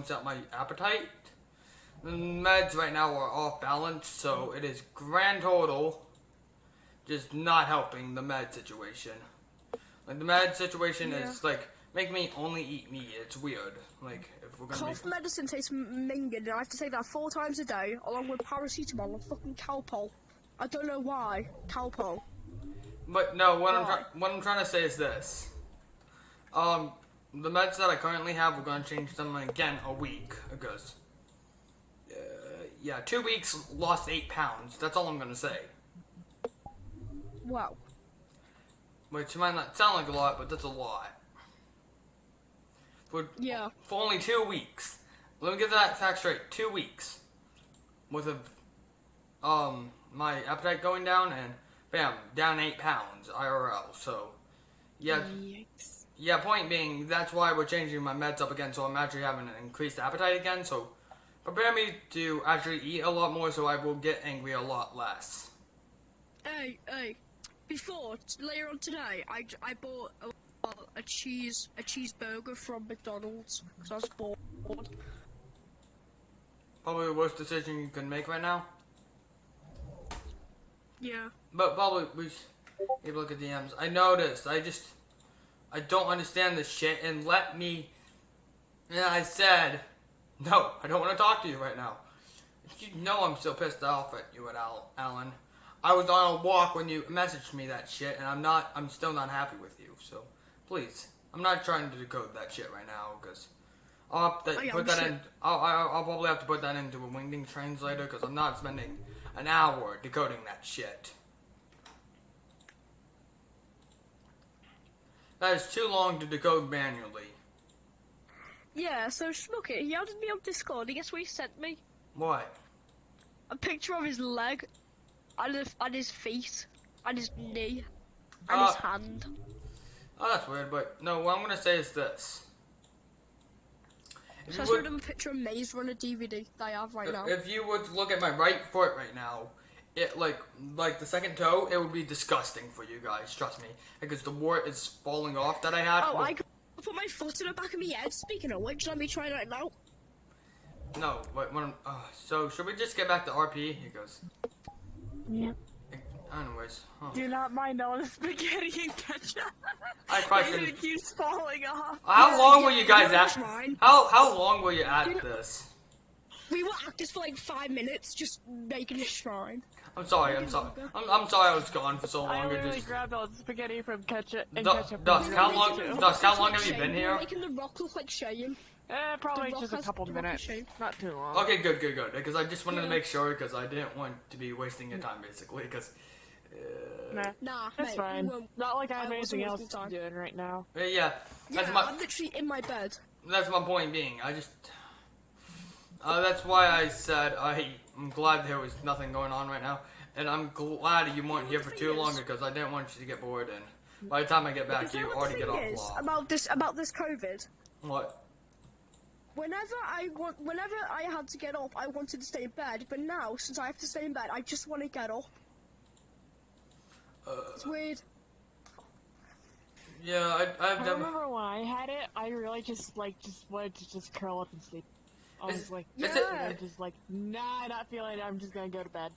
balance out my appetite. The meds right now are off balance, so it is grand total just not helping the med situation. Like, the med situation is, like, make me only eat meat. It's weird. Like, if we're gonna cough medicine tastes minging, and I have to take that 4 times a day, along with paracetamol and fucking Calpol. I don't know why. Calpol. But no, what I'm trying to say is this. The meds that I currently have, we're gonna change them again a week because, yeah, 2 weeks lost 8 pounds. That's all I'm gonna say. Wow. Which might not sound like a lot, but that's a lot. For only 2 weeks. Let me get that fact straight. 2 weeks worth of my appetite going down, and bam, down 8 pounds IRL. So yeah. Yikes. Yeah, point being, that's why we're changing my meds up again, so I'm actually having an increased appetite again, so prepare me to actually eat a lot more so I will get angry a lot less. Hey, before, later on today, I bought a cheeseburger from McDonald's, because I was bored. Probably the worst decision you can make right now. Yeah. But probably we should look at DMs. I noticed, I don't understand this shit, and I said, no, I don't want to talk to you right now. You know I'm still pissed off at you, Alan. I was on a walk when you messaged me that shit, and I'm still not happy with you, so, please. I'm not trying to decode that shit right now, because I'll probably have to put that into a Wingding translator, because I'm not spending an hour decoding that shit. That is too long to decode manually. Yeah, so Schmucket, he added me on Discord. I guess what he sent me? What? A picture of his leg, and his feet, and his knee, and his hand. Oh, that's weird, but no, what I'm gonna say is this. So I showed him a picture of Maze Runner DVD that I have right now. If you would look at my right foot right now, it like the second toe, it would be disgusting for you guys, trust me. Because the wart is falling off that I had. Oh, I put my foot in the back of my head. Speaking of which, let me try that now. No, but so should we just get back to RP? He goes. Yeah. Anyways. Do not mind all the spaghetti and ketchup. It keeps falling off. How long were you guys at? How long were you at this? We were at this for like 5 minutes, just making a shrine. I'm sorry. I'm sorry I was gone for so long. I literally grabbed all the spaghetti from ketchup and ketchup. Dusk, how long have you been here? Making the rock look like Shane. Probably just a couple minutes. Not too long. Okay, good. Because I just wanted to make sure, because I didn't want to be wasting your time, basically. Because nah, that's fine. Not like I have anything else to do right now. Yeah, I'm literally in my bed. That's my point being. That's why I said I'm glad there was nothing going on right now, and I'm glad you weren't here for too long because I didn't want you to get bored. And by the time I get back, you already get off law. About this COVID. What? Whenever I had to get up, I wanted to stay in bed, but now since I have to stay in bed, I just want to get up. It's weird. Yeah, I've never. I remember when I had it, I really just wanted to just curl up and sleep. I was like, nah, not feeling it. I'm just gonna go to bed.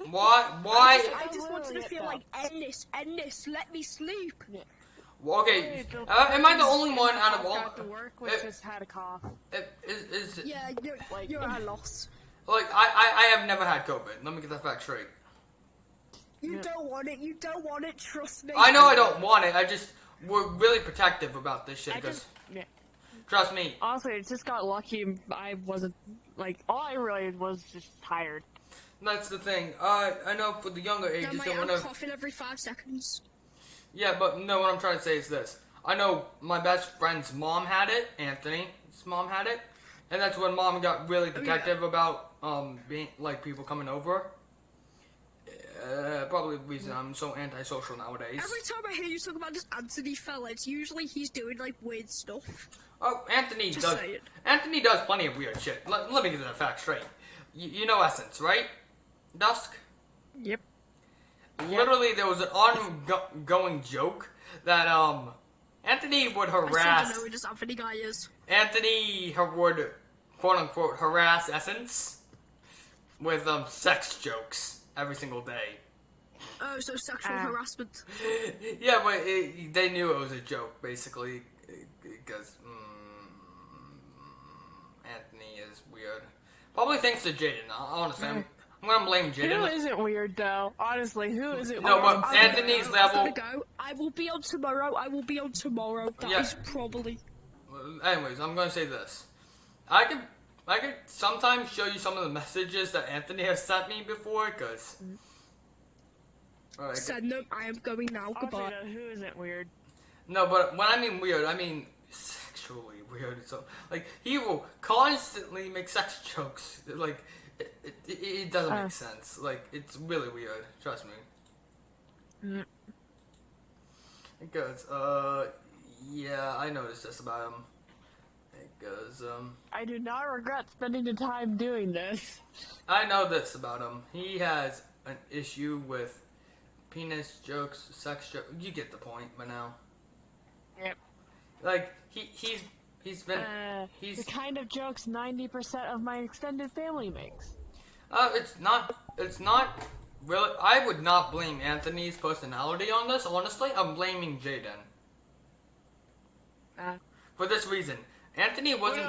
Why? I just wanted to feel like end this. Let me sleep. Yeah. Well, okay, am I the only one out of all? Got to work, which just had a cough. Yeah, you're at a loss. Like I have never had COVID. Let me get that fact straight. You don't want it. You don't want it. Trust me. I know I don't want it. We're really protective about this shit because. Trust me. Honestly, I just got lucky. I wasn't, all I really was just tired. That's the thing. I know for the younger ages, I'm coughing every 5 seconds. Yeah, but no, what I'm trying to say is this. I know my best friend's mom had it, Anthony's mom had it, and that's when mom got really protective about, being, people coming over. Probably the reason I'm so antisocial nowadays. Every time I hear you talk about this Anthony fella, it's usually he's doing, weird stuff. Oh, Anthony does plenty of weird shit. Let me get that fact straight. You know Essence, right? Dusk? Yep. Literally, there was an ongoing joke that, Anthony would harass... I still don't know who this Anthony guy is. Anthony would quote unquote harass Essence with sex jokes every single day. Oh, so sexual harassment. Yeah, but they knew it was a joke, basically, because Anthony is weird. Probably thanks to Jaden. Honestly, I'm gonna blame Jaden. Who isn't weird though? Honestly, who isn't No, weird? but Anthony's level. I've gotta go. I will be on tomorrow. That is probably. Anyways, I'm gonna say this. I could sometimes show you some of the messages that Anthony has sent me before, cause. Send them. I am going now. Goodbye. Honestly, who isn't weird? No, but when I mean weird, I mean sexually weird. So, like, he will constantly make sex jokes. Like, it doesn't make sense. Like, it's really weird. Trust me. It goes, yeah, I noticed this about him. It goes, I do not regret spending the time doing this. I know this about him. He has an issue with penis jokes, sex jokes. You get the point by now. Yep. Like, he's been, the kind of jokes 90% of my extended family makes. It's not really, I would not blame Anthony's personality on this, honestly. I'm blaming Jaden. For this reason. Anthony wasn't,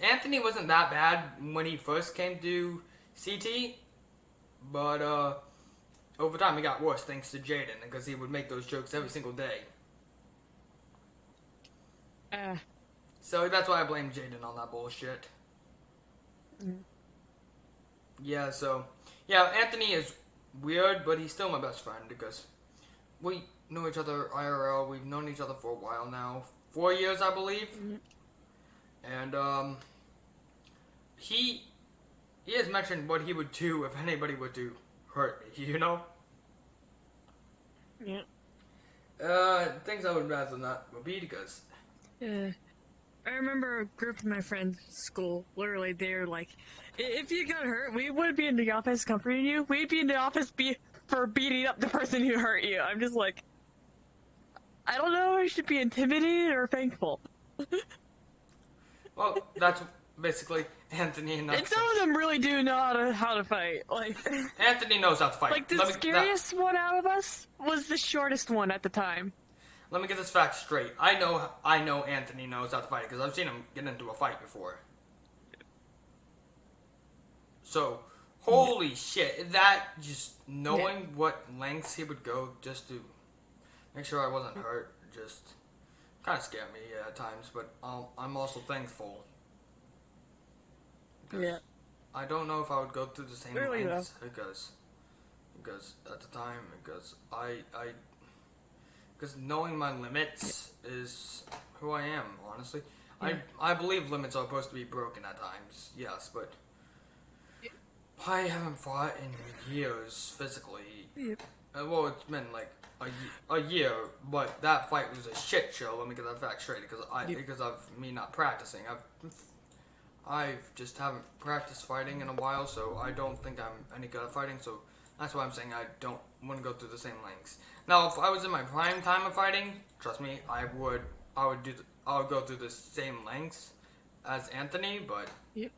Anthony wasn't that bad when he first came to CT, but, over time it got worse thanks to Jaden, because he would make those jokes every single day. So that's why I blame Jaden on that bullshit. Yeah, Anthony is weird, but he's still my best friend because we know each other IRL. We've known each other for a while now. 4 years, I believe. And, he has mentioned what he would do if anybody were to hurt me, you know? Yeah. Things I would rather not be because... I remember a group of my friends at school, literally, they were like, if you got hurt, we wouldn't be in the office comforting you, we'd be in the office for beating up the person who hurt you. I'm just like, I don't know, I should be intimidated or thankful. Well, that's basically Anthony and... And some of them really do know how to fight, like... Anthony knows how to fight. Like, the scariest one out of us was the shortest one at the time. Let me get this fact straight. I know Anthony knows how to fight because I've seen him get into a fight before. So, holy shit, that just knowing what lengths he would go just to make sure I wasn't hurt just kind of scared me at times, but I'm also thankful. Yeah. I don't know if I would go through the same Really lengths because at the time, because knowing my limits is who I am, honestly. Yeah. I believe limits are supposed to be broken at times, yes, but I haven't fought in years physically. Yep. Well, it's been like a year, but that fight was a shit show. Let me get that fact straight because of me not practicing. I've just haven't practiced fighting in a while, so I don't think I'm any good at fighting. So that's why I'm saying I don't want to go through the same lengths. Now, if I was in my prime time of fighting, trust me, I would go through the same lengths as Anthony, but yeah,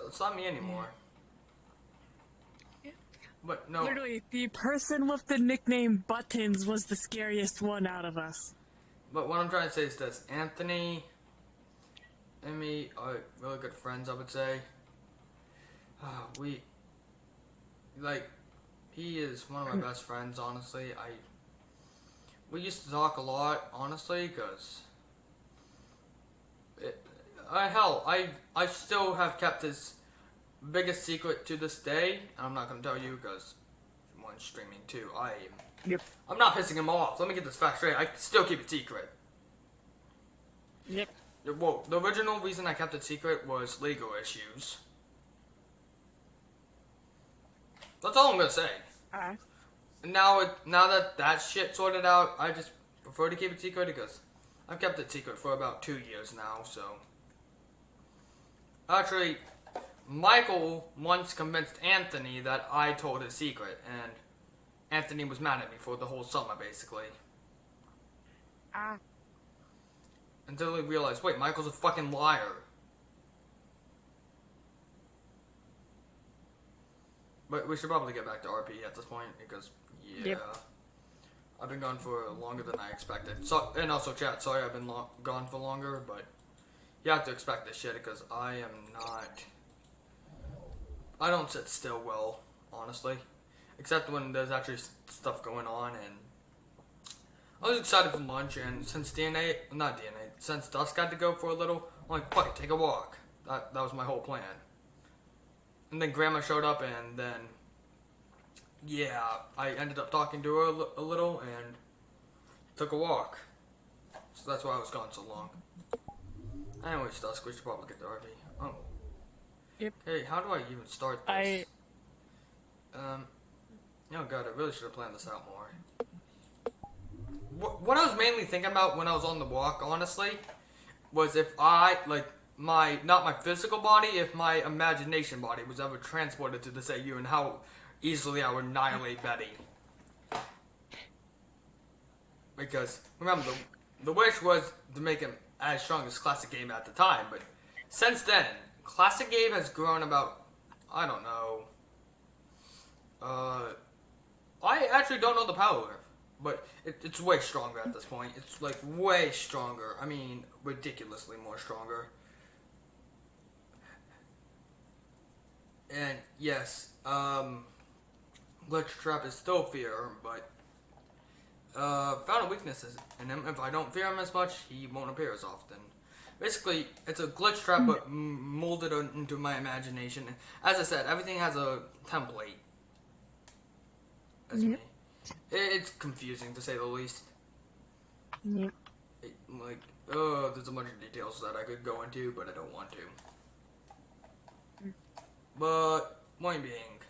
it's not me anymore. Yeah. But no, literally, the person with the nickname Buttons was the scariest one out of us. But what I'm trying to say is this: Anthony and me are really good friends, I would say. He is one of my best friends, honestly. We used to talk a lot, honestly, because I still have kept his biggest secret to this day, and I'm not going to tell you because one's streaming too. I'm not pissing him off. Let me get this fact straight. I still keep it secret. Yep. Well, the original reason I kept it secret was legal issues. That's all I'm gonna say. Alright. Now that shit sorted out, I just prefer to keep it secret because I've kept it secret for about 2 years now, so. Actually, Michael once convinced Anthony that I told his secret, and Anthony was mad at me for the whole summer, basically. until he realized, wait, Michael's a fucking liar. But we should probably get back to RP at this point because, yeah. Yep. I've been gone for longer than I expected. So, and also, chat, sorry I've been gone for longer, but you have to expect this shit because I am not. I don't sit still well, honestly. Except when there's actually stuff going on, and I was excited for lunch, and since since Dusk had to go for a little, I'm like, fuck it, take a walk. That was my whole plan. And then Grandma showed up, and then, yeah, I ended up talking to her a little, and took a walk. So that's why I was gone so long. Anyways, Dusk, we should probably get to RV. Oh. Yep. Hey, how do I even start this? Oh god, I really should have planned this out more. What I was mainly thinking about when I was on the walk, honestly, was if I, like, not my physical body, if my imagination body was ever transported to this AU and how easily I would annihilate Betty. Because, remember, the wish was to make him as strong as Classic Gabe at the time, but since then, Classic Gabe has grown about, I don't know, I actually don't know the power, but it's way stronger at this point. It's like way stronger. I mean, ridiculously more stronger. And yes, Glitch Trap is still fear, but found a weakness in him. If I don't fear him as much, he won't appear as often. Basically, it's a glitch trap, but molded into my imagination. As I said, everything has a template. That's me. It's confusing, to say the least. Yep. There's a bunch of details that I could go into, but I don't want to. But, point being,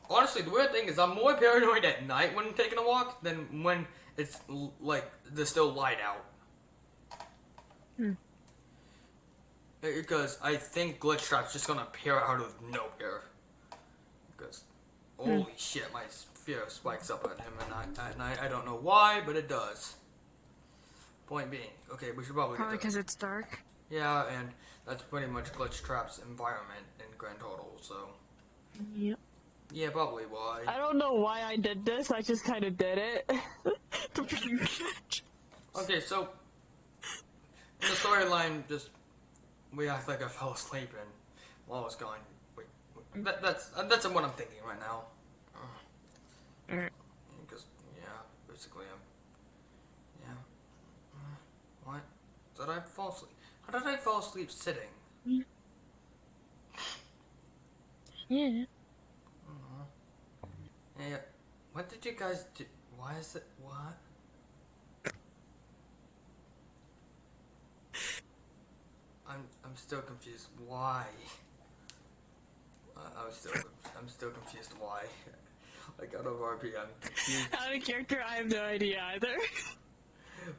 honestly, the weird thing is I'm more paranoid at night when taking a walk than when it's, like, there's still light out. Because I think Glitch Trap's just gonna appear out of nowhere. Because, holy shit, my fear spikes up at him at night. I don't know why, but it does. Point being, okay, we should probably Probably because it's dark. Yeah, and that's pretty much Glitch Trap's environment in grand total, so. Yep. Yeah, probably why. I don't know why I did this, I just kind of did it. To freaking catch. Okay, so, in the storyline, we act like I fell asleep and while I was gone. Wait, that's what I'm thinking right now. Because, yeah, basically, what? Did I fall asleep? How did I fall asleep sitting? Yeah. Yeah, what did you guys do? Why is it, what? I'm still confused. Why? I'm still confused. Why? Like out of RP, I'm confused. Out of character, I have no idea either.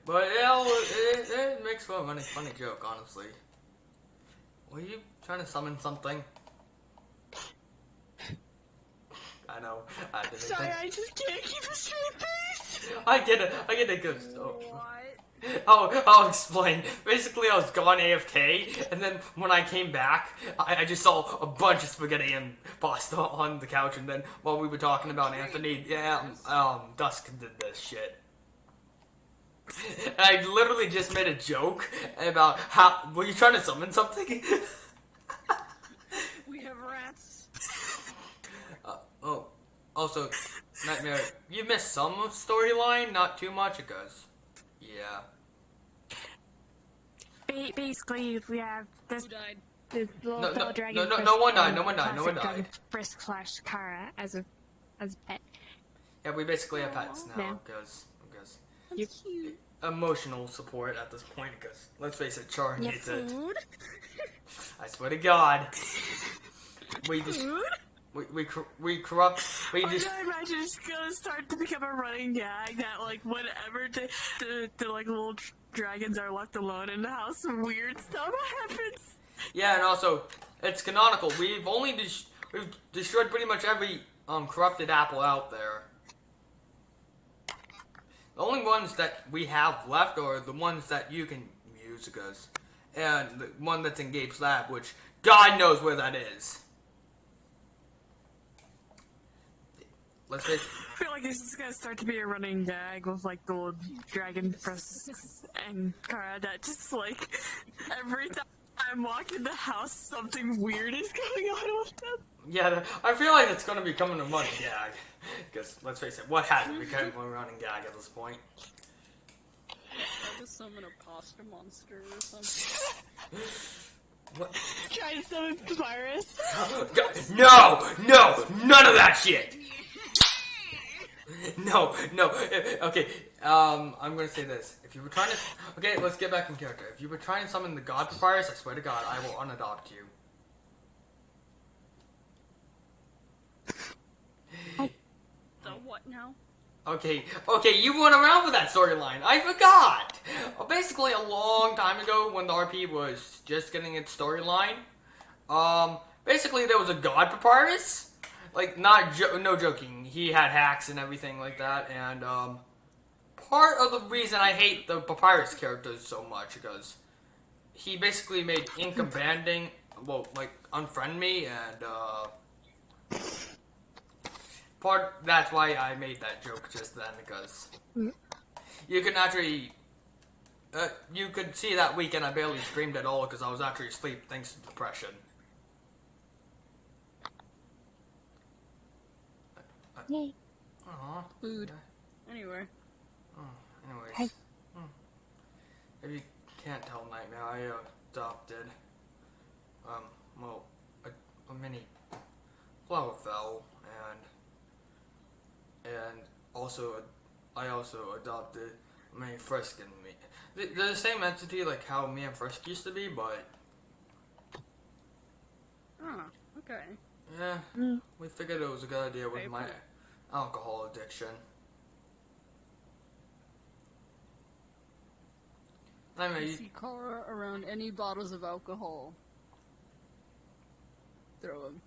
But yeah, it makes for a funny joke, honestly. Were you trying to summon something? I know. I didn't Sorry, think. I just can't keep a straight face. I get it, cause What? I'll explain. Basically, I was gone AFK, and then when I came back, I just saw a bunch of spaghetti and pasta on the couch, and then while we were talking about Anthony, Dusk did this shit. And I literally just made a joke about how, were you trying to summon something? We have rats. Also, Nightmare, you missed some storyline, not too much, because, yeah. Basically, we have this. Who died? This little dragon. No one died, no one died. Dragon Frisk slash Kara as a pet. Yeah, we basically have pets now, because emotional support at this point, because, let's face it, Char needs it. Food? I swear to God. We corrupt. I can imagine it's gonna start to become a running gag that, like, whenever the like little dragons are left alone in the house, weird stuff happens. Yeah, and also, it's canonical. We've destroyed pretty much every corrupted apple out there. The only ones that we have left are the ones that you can use, because, and the one that's in Gabe's lab, which God knows where that is. Let's face it. I feel like this is gonna start to be a running gag with like the old dragon Frisk and Kara that just like every time I walk in the house something weird is going on with them. Yeah, I feel like it's going to become a running gag. Because, let's face it, what hasn't become a running gag at this point? I just summon a pasta monster or something. What? Trying to summon Papyrus. No! No! None of that shit! No, okay, I'm gonna say this. If you were trying to... Okay, let's get back in character. If you were trying to summon the God Papyrus, I swear to God, I will unadopt you. The what now? Okay, you went around with that storyline. I forgot! Basically, a long time ago, when the RP was just getting its storyline, basically there was a God Papyrus. Like, no joking, he had hacks and everything like that, and, part of the reason I hate the Papyrus characters so much, because he basically made Ink abandon, well, like, unfriend me, and, that's why I made that joke just then, because you can actually, you could see that weekend I barely screamed at all, because I was actually asleep thanks to depression. Yay. Aww. Food. Anyway. Anyways. Hey. If you can't tell, Nightmare, I adopted, well, a mini Flowerfell, and also, I also adopted a mini Frisk and me. They're the same entity, like how me and Frisk used to be, but, Oh, okay. yeah, we figured it was a good idea with my alcohol addiction. Nightmare, You you... see Kara around any bottles of alcohol. Throw them.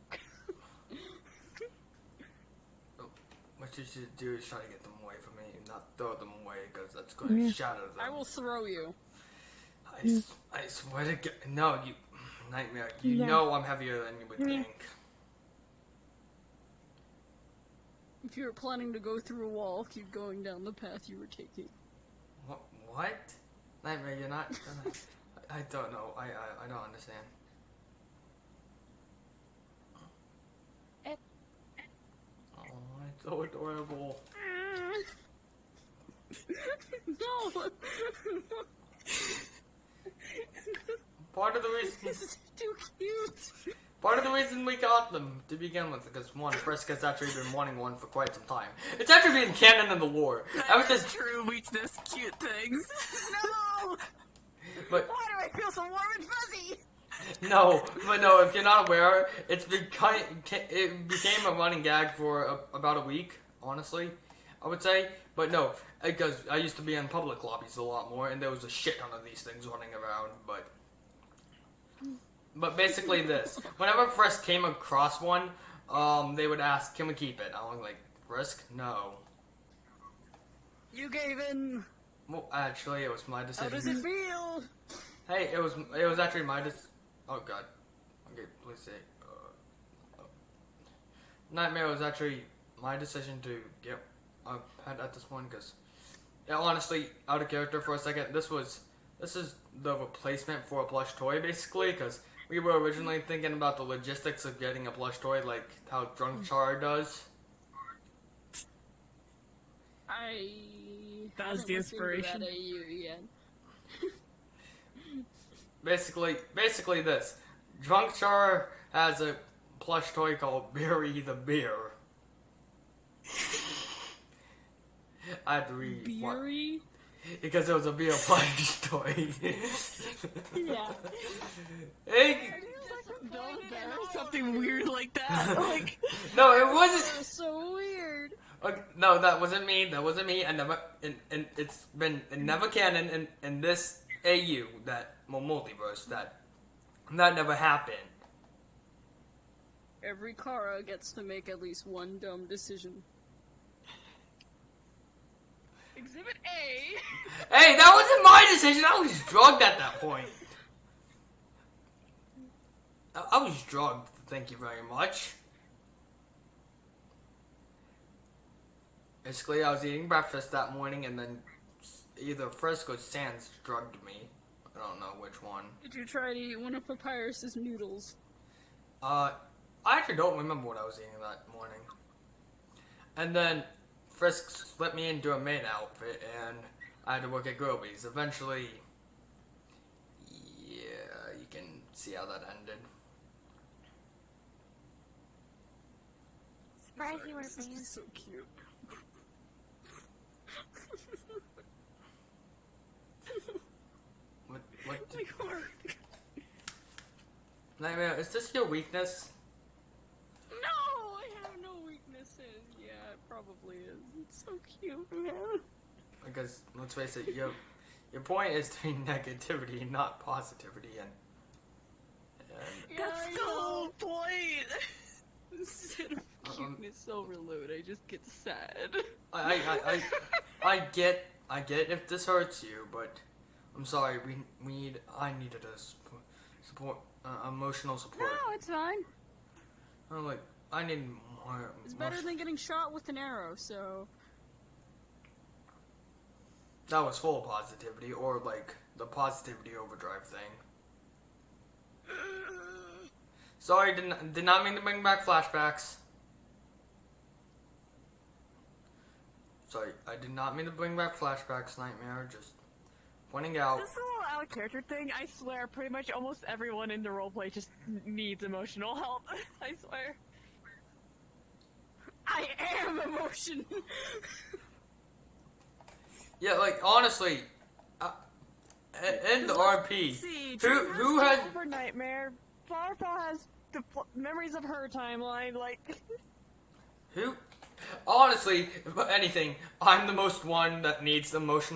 What you should do is try to get them away from me, and not throw them away, because that's going to shatter them. I will throw you. I swear to God, no, you, Nightmare, you Yeah. know I'm heavier than you would think. If you were planning to go through a wall, keep going down the path you were taking. What? Nightmare, you're not gonna... I don't know, I don't understand. Oh, it's so adorable. No! Part of the reason... This is too cute! Part of the reason we got them to begin with, because one, Frisk has actually been wanting one for quite some time. It's actually been canon in the lore. I was just true weakness, cute things. No! but Why do I feel so warm and fuzzy? no, if you're not aware, it became a running gag for about a week, honestly, I would say. But no, because I used to be in public lobbies a lot more, and there was a shit ton of these things running around, But basically this. Whenever Frisk came across one, they would ask, can we keep it? I was like, Frisk? No. You gave in! Well, actually, it was my decision. How does it feel? Hey, it was actually my oh god. Okay, please say. Nightmare was actually my decision to get a pet at this point, because, yeah, honestly, out of character for a second, this is the replacement for a plush toy, basically, because we were originally thinking about the logistics of getting a plush toy, like how Drunk Char does. I That was haven't the looked into inspiration. that AU yet. Basically this. Drunk Char has a plush toy called Beery the Beer. I had to read what, Beery? because it was a beer plush toy. Yeah. Hey, Something weird like that. Like, no, it wasn't. That's so weird. Okay, no, that wasn't me. That wasn't me. I never. And it's been never canon in this AU multiverse that never happened. Every Kara gets to make at least one dumb decision. Exhibit A. Hey, that wasn't my decision. I was drugged at that point. I was drugged. Thank you very much. Basically, I was eating breakfast that morning, and then either Frisk or Sans drugged me. I don't know which one. Did you try to eat one of Papyrus's noodles? I actually don't remember what I was eating that morning. And then Frisk slipped me into a maid outfit, and I had to work at Groby's. Eventually, yeah, you can see how that ended. Surprised you were This is banned. just so cute. What? My heart. Nightmare, is this your weakness? No, I have no weaknesses. Yeah, it probably is. It's so cute, man. Because let's face it, your point is to be negativity, not positivity, and Yeah, That's I the know. whole point. Instead of cuteness overload, I just get sad. I get if this hurts you, but I'm sorry. I needed a support, emotional support. No, it's fine. I'm like, I need more. It's better than getting shot with an arrow, so. That was full positivity, or like the positivity overdrive thing. Sorry, did not mean to bring back flashbacks. Sorry, I did not mean to bring back flashbacks, Nightmare. Just pointing out. This is a little out of character thing. I swear, pretty much almost everyone in the roleplay just needs emotional help. I swear. I am emotion! Yeah, like honestly, in the RP, See, who has for Nightmare? Flowerfell has the memories of her timeline. Like, who? Honestly, if anything, I'm the most one that needs the most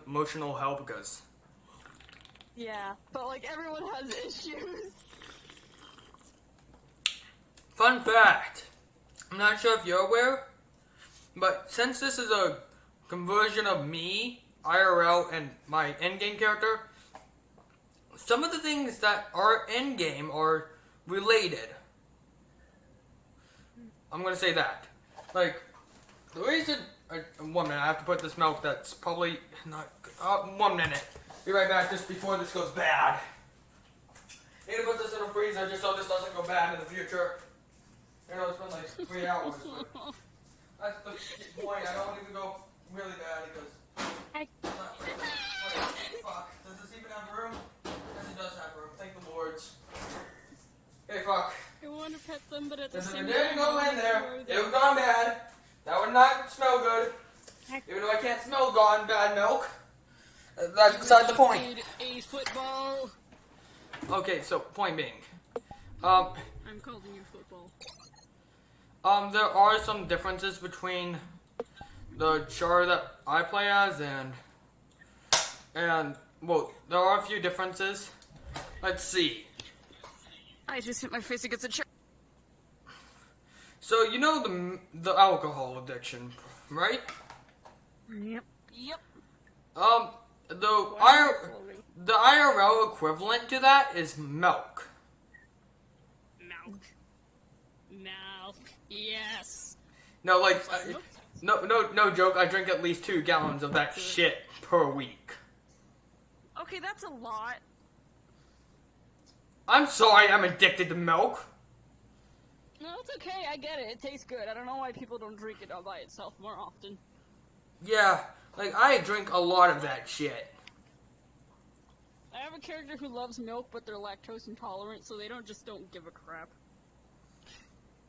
emotional help because. yeah, but like everyone has issues. Fun fact, I'm not sure if you're aware, but since this is a conversion of me, IRL, and my endgame character, some of the things that are endgame are related. I'm gonna say that. Like, the reason... 1 minute, I have to put this milk that's probably not... 1 minute. Be right back just before this goes bad. Need to put this in a freezer just so this doesn't go bad in the future. You know, it's been like 3 hours, but that's the point. I don't want it to go really bad because... I- Wait, fuck. Does this even have room? Yes, it does have room. Thank the lords. Hey, fuck. I want to pet them, but at the If same it time, didn't go I in there, wanna it throw would them. have gone bad. That would not smell good. Even though I can't smell gone bad milk. That's beside the point. Need a football. Okay, so point being, I'm calling you football. there are some differences between the Char that I play as and well, there are a few differences. Let's see. I just hit my face against a chair. So you know the alcohol addiction, right? Yep. Yep. The IRL equivalent to that is milk. Milk. Milk. Yes. No, like, no joke. I drink at least 2 gallons of that shit per week. Okay, that's a lot. I'm sorry, I'm addicted to milk. No, it's okay. I get it. It tastes good. I don't know why people don't drink it all by itself more often. Yeah, like I drink a lot of that shit. I have a character who loves milk, but they're lactose intolerant, so they don't give a crap.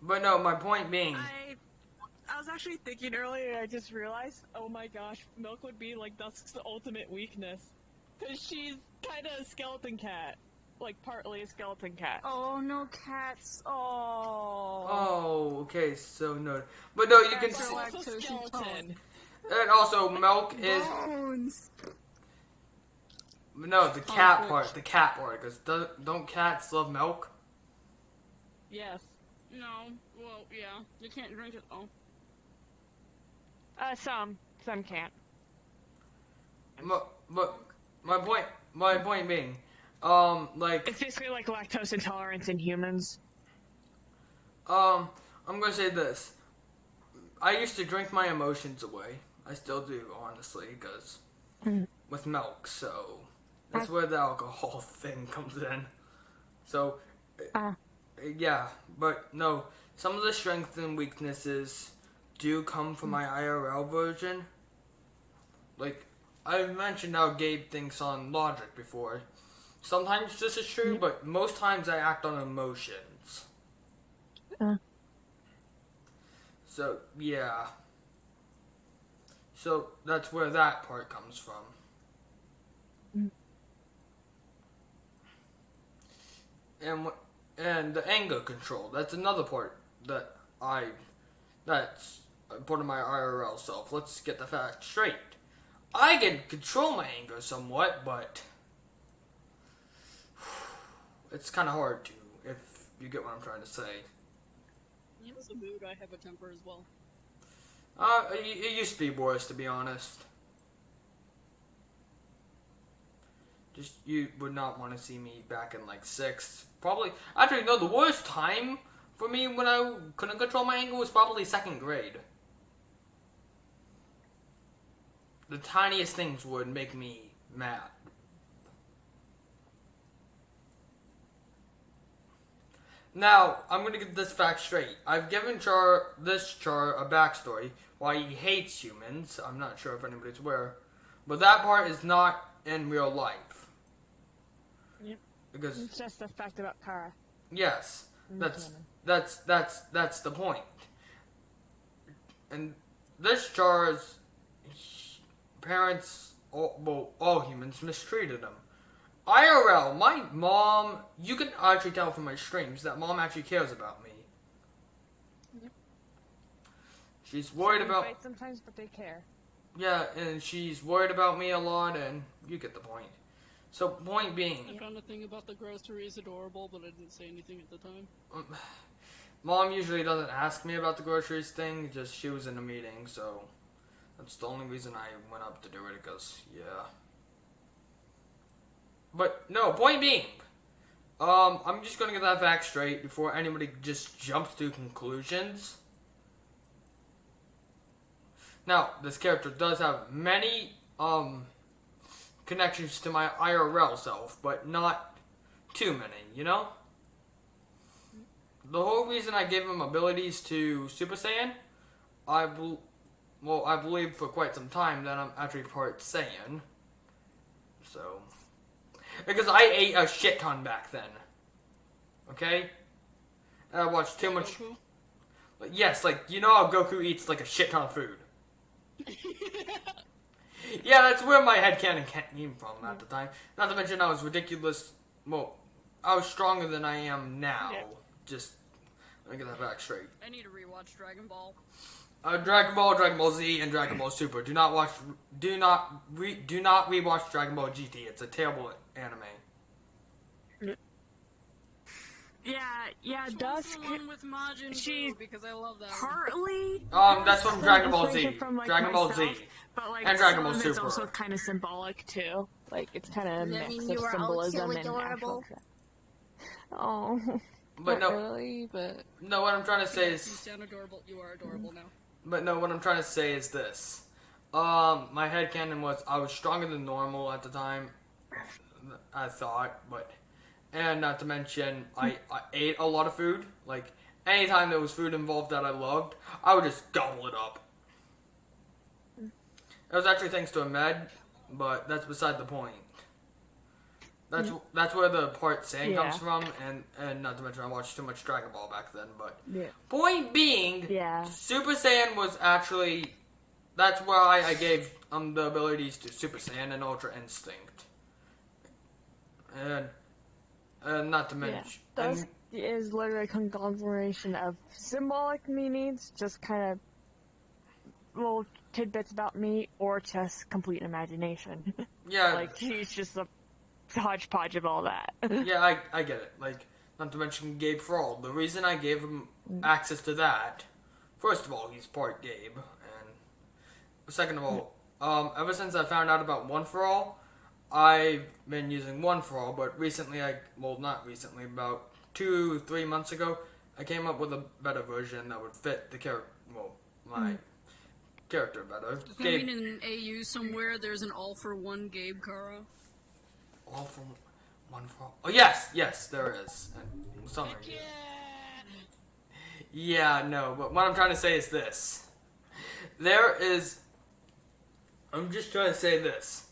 But no, my point being, I was actually thinking earlier, I just realized, oh my gosh, Milk would be like Dusk's ultimate weakness. Because she's kind of a skeleton cat. Like, partly a skeleton cat. Oh, no cats. Oh. oh, okay, so no, but no, you can Cats see, are lactose also skeleton. and also milk is Bones. no the cat Conflict. part, because don't cats love milk? Yes. No. Well, yeah. You can't drink it though. Some can't. But my point being, like, It's basically like lactose intolerance in humans. I'm gonna say this. I used to drink my emotions away. I still do, honestly, because with milk. So that's where the alcohol thing comes in. So, yeah, but no, some of the strengths and weaknesses do come from my IRL version. Like, I've mentioned how Gabe thinks on logic before. Sometimes this is true, but most times I act on emotions. So, yeah. So, that's where that part comes from. And the anger control, that's another part that's part of my IRL self. Let's get the facts straight. I can control my anger somewhat, but it's kind of hard to, if you get what I'm trying to say. It was a mood, I have a temper as well. It used to be worse, to be honest. Just, you would not want to see me back in, like, 6th. Probably, actually, no, the worst time for me when I couldn't control my anger was probably 2nd grade. The tiniest things would make me mad. Now, I'm gonna get this fact straight. I've given this Char a backstory, why he hates humans. I'm not sure if anybody's aware. But that part is not in real life. Yep. Because It's just the fact about Kara. yes, that's the point. And this Char's parents, all humans, mistreated him. IRL, my mom, you can actually tell from my streams that mom actually cares about me. She's worried about... Fight sometimes, but they care. Yeah, and she's worried about me a lot, and you get the point. So, point being... I found a thing about the groceries adorable, but I didn't say anything at the time. Mom usually doesn't ask me about the groceries thing, just she was in a meeting, so... That's the only reason I went up to do it, because, yeah. But, no, point being, I'm just gonna get that fact straight before anybody just jumps to conclusions. Now, this character does have many, connections to my IRL self, but not too many, you know? The whole reason I gave him abilities to Super Saiyan, I believe for quite some time that I'm actually part Saiyan. So... Because I ate a shit ton back then. Okay? And I watched too much... Goku? Yes, like, you know how Goku eats, like, a shit ton of food. Yeah, that's where my headcanon came from at the time. Not to mention I was ridiculous... Well, I was stronger than I am now. Yeah. Just... Let me get that back straight. I need to rewatch Dragon Ball. Dragon Ball Z, and Dragon Ball Super. Do not rewatch Dragon Ball GT. It's a terrible anime. Yeah, Dusk. The one with Majin She's Buu, because I love that one. Partly. That's from Dragon Ball Z. From, like, Dragon Ball myself, Z. But like, And Dragon Ball some of it's Super. also kind of symbolic too. Like, it's kind of a Does that mix mean of you are symbolism also and actual adorable? truth. Oh, But not no, really, but no. What I'm trying to say You is, sound adorable. You are adorable now. but no. What I'm trying to say is this. My headcanon was I was stronger than normal at the time. I thought, and not to mention I ate a lot of food. Like anytime there was food involved that I loved, I would just gobble it up. It was actually thanks to a med, but that's beside the point. That's where the part saying comes from, and not to mention I watched too much Dragon Ball back then. But point being, Super Saiyan was actually that's why I gave the abilities to Super Saiyan and Ultra Instinct, and not to mention Dusk is literally a conglomeration of symbolic meanings, just kind of little tidbits about me, or just complete imagination. Yeah, like he's just a hodgepodge of all that. Yeah, I get it. Like, not to mention Gabe Thrall. The reason I gave him access to that, first of all, he's part Gabe, and second of all, ever since I found out about One For All, I've been using One For All, but recently not recently, about 2-3 months ago, I came up with a better version that would fit the my character better. Does that mean in AU somewhere there's an all for one Gabe Kara? All for One For All. Oh, yes, there is. And some are good. Yeah, no, but what I'm trying to say is this. I'm just trying to say this.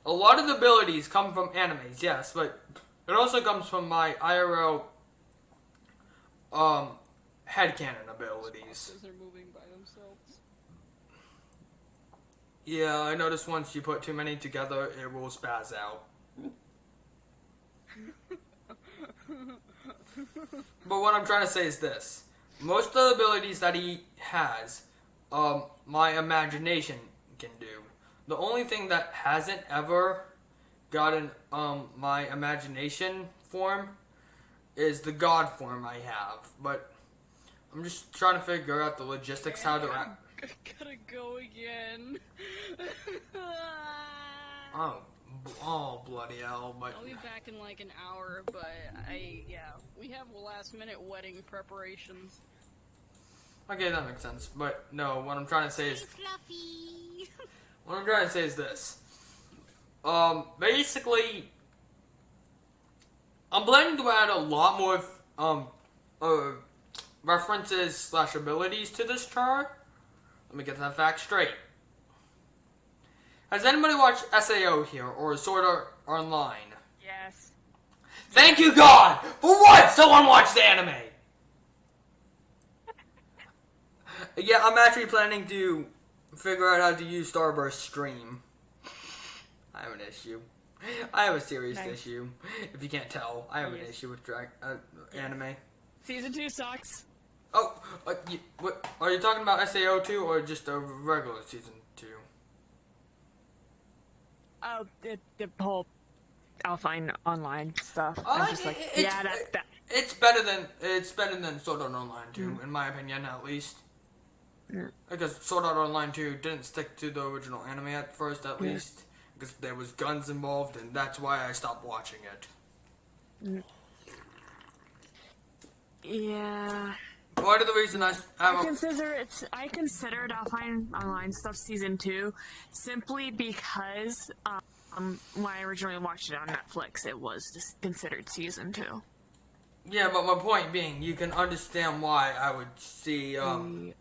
A lot of the abilities come from animes, yes, but it also comes from my IRL headcanon abilities. Because they're moving by themselves. Yeah, I noticed once you put too many together, it will spaz out. But what I'm trying to say is this. Most of the abilities that he has, my imagination can do. The only thing that hasn't ever gotten my imagination form is the god form I have. But I'm just trying to figure out the logistics how to Gotta go again. oh bloody hell! But I'll be back in like an hour, but we have last minute wedding preparations. okay, that makes sense. But no, what I'm trying to say is Fluffy. what I'm trying to say is this. Basically, I'm planning to add a lot more references / abilities to this chart. Let me get that fact straight. Has anybody watched SAO here or Sword Art Online? Yes. Thank you, God! For once, someone watched the anime! Yeah, I'm actually planning to figure out how to use Starburst Stream. I have an issue. I have a serious issue. If you can't tell, I have an issue with anime. Season 2 sucks. Oh, what are you talking about? SAO 2 or just a regular season 2? Oh, the whole offline online stuff. Oh, I'm just like, yeah, that's that. It's better than Sword Art Online 2, in my opinion, at least. Because Sword Art Online 2 didn't stick to the original anime at first, at least. Because there was guns involved, and that's why I stopped watching it. Yeah. Part of the reason I consider it offline online stuff season 2 simply because when I originally watched it on Netflix, it was just considered season 2. Yeah, but my point being, you can understand why I would see the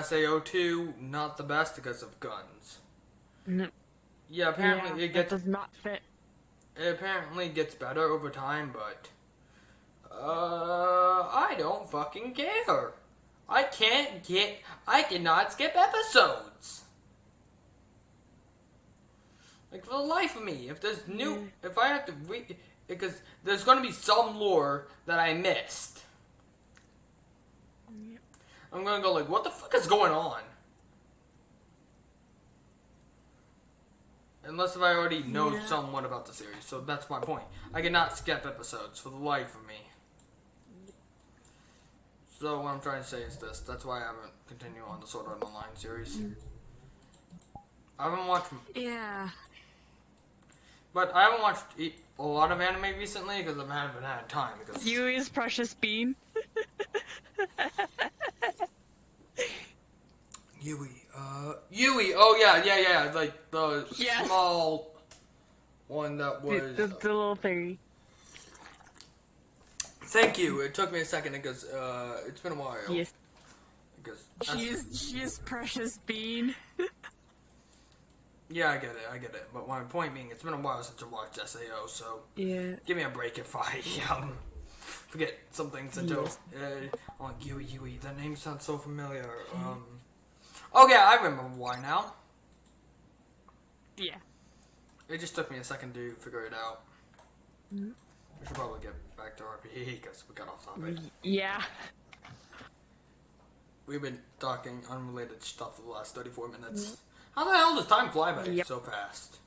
SAO 2 not the best because of guns. No. Yeah, apparently it does not fit. It apparently gets better over time, but I don't fucking care. I cannot skip episodes. Like, for the life of me, if I have to read, because there's gonna be some lore that I missed. I'm gonna go like, what the fuck is going on? Unless if I already know somewhat about the series, so that's my point. I cannot skip episodes for the life of me. So what I'm trying to say is this. That's why I haven't continued on the Sword Art Online series. I haven't watched... Yeah. But I haven't watched a lot of anime recently because I haven't had time. Because Yui's Precious Bean. Yui, oh yeah, like the small one that was... The little fairy. Thank you, it took me a second because, it's been a while. Yes. Because She's Precious Bean. Yeah, I get it, but my point being, it's been a while since I watched SAO, so... Yeah. Give me a break if I, forget some things until... I'm like, Yui, that name sounds so familiar, Oh yeah, I remember why now. Yeah. It just took me a second to figure it out. We should probably get back to RPE because we got off topic. Yeah. We've been talking unrelated stuff for the last 34 minutes. How the hell does time fly by so fast?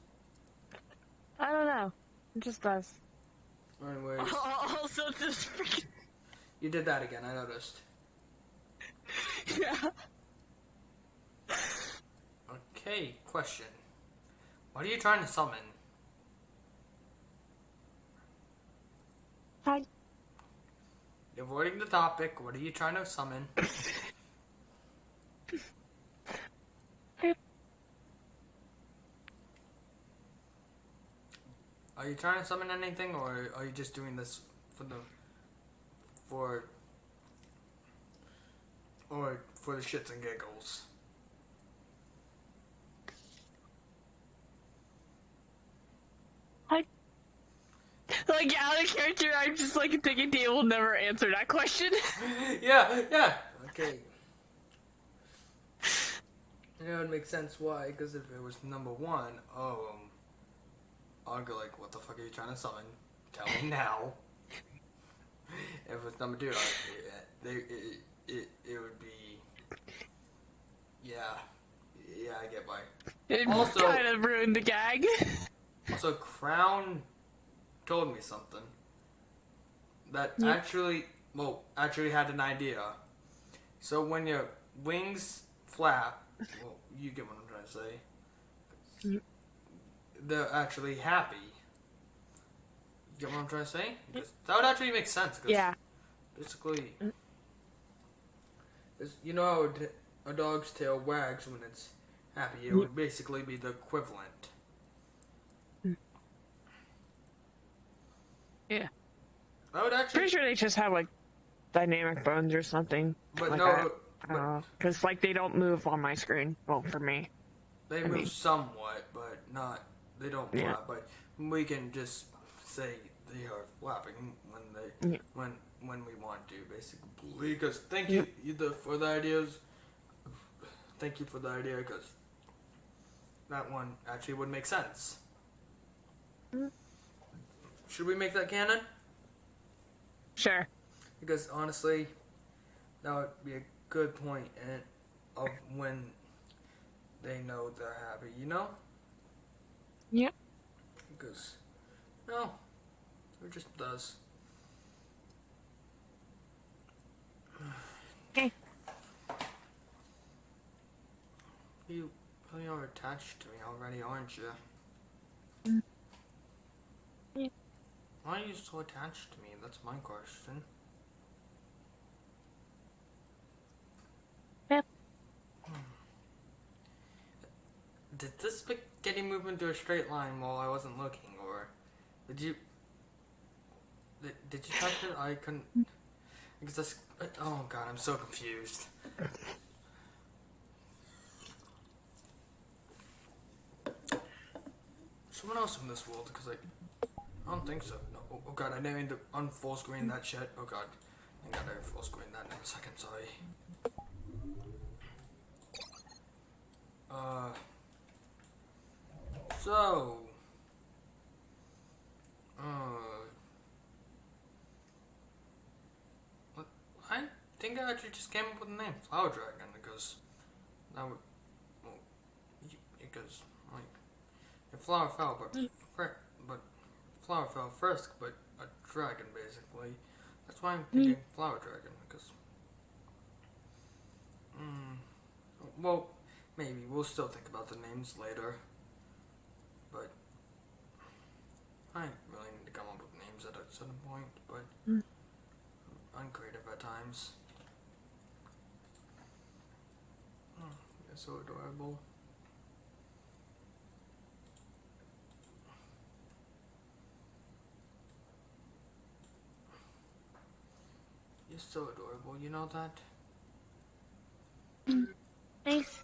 I don't know. It just does. Anyways. Also, just freaking... You did that again, I noticed. Yeah. Okay, question. What are you trying to summon? Hi. Avoiding the topic, what are you trying to summon? Are you trying to summon anything, or are you just doing this for the shits and giggles? Hi. Like, out of character, I'm just like thinking Dave will never answer that question. Yeah. Okay. And it would make sense why, because if it was number one, I'll go like, what the fuck are you trying to summon? Tell me now. If it was number two, it would be, yeah, I get why. It Also- kind of ruined the gag. Also, Crown told me something that actually had an idea. So when your wings flap, well, you get what I'm trying to say. They're actually happy. You get what I'm trying to say? Because that would actually make sense. Cause Yeah. Basically, you know how a dog's tail wags when it's happy. It would basically be the equivalent. Yeah. I would actually. Pretty sure they just have like dynamic bones or something. But like no, that. Because like they don't move on my screen. Well, for me. they move somewhat, but not. They don't flap. Yeah. But we can just say they are flapping when we want to, basically. Because thank you for the ideas. Thank you for the idea, because that one actually would make sense. Should we make that canon? Sure. Because honestly, that would be a good point of when they know they're happy, you know? Yep. Because, no, it just does. Okay. You really are attached to me already, aren't you? Yeah. Why are you so attached to me? That's my question. Yep. Did this spaghetti move into a straight line while I wasn't looking, or did you? Did you touch it? I couldn't. Because that's. Oh god, I'm so confused. Someone else in this world, because I don't think so. No. Oh god, I didn't mean to unfull screen that shit. Oh god. I gotta full screen that in a second, sorry. So. What? I think I actually just came up with the name Flower Dragon, because that would. Well, because, like. The flower fell, but flower fell first, but a dragon basically. That's why I'm thinking flower dragon, because. Well, maybe we'll still think about the names later, but I really need to come up with names at a certain point. But I'm creative at times. Oh, you're so adorable. You're so adorable, you know that? Nice.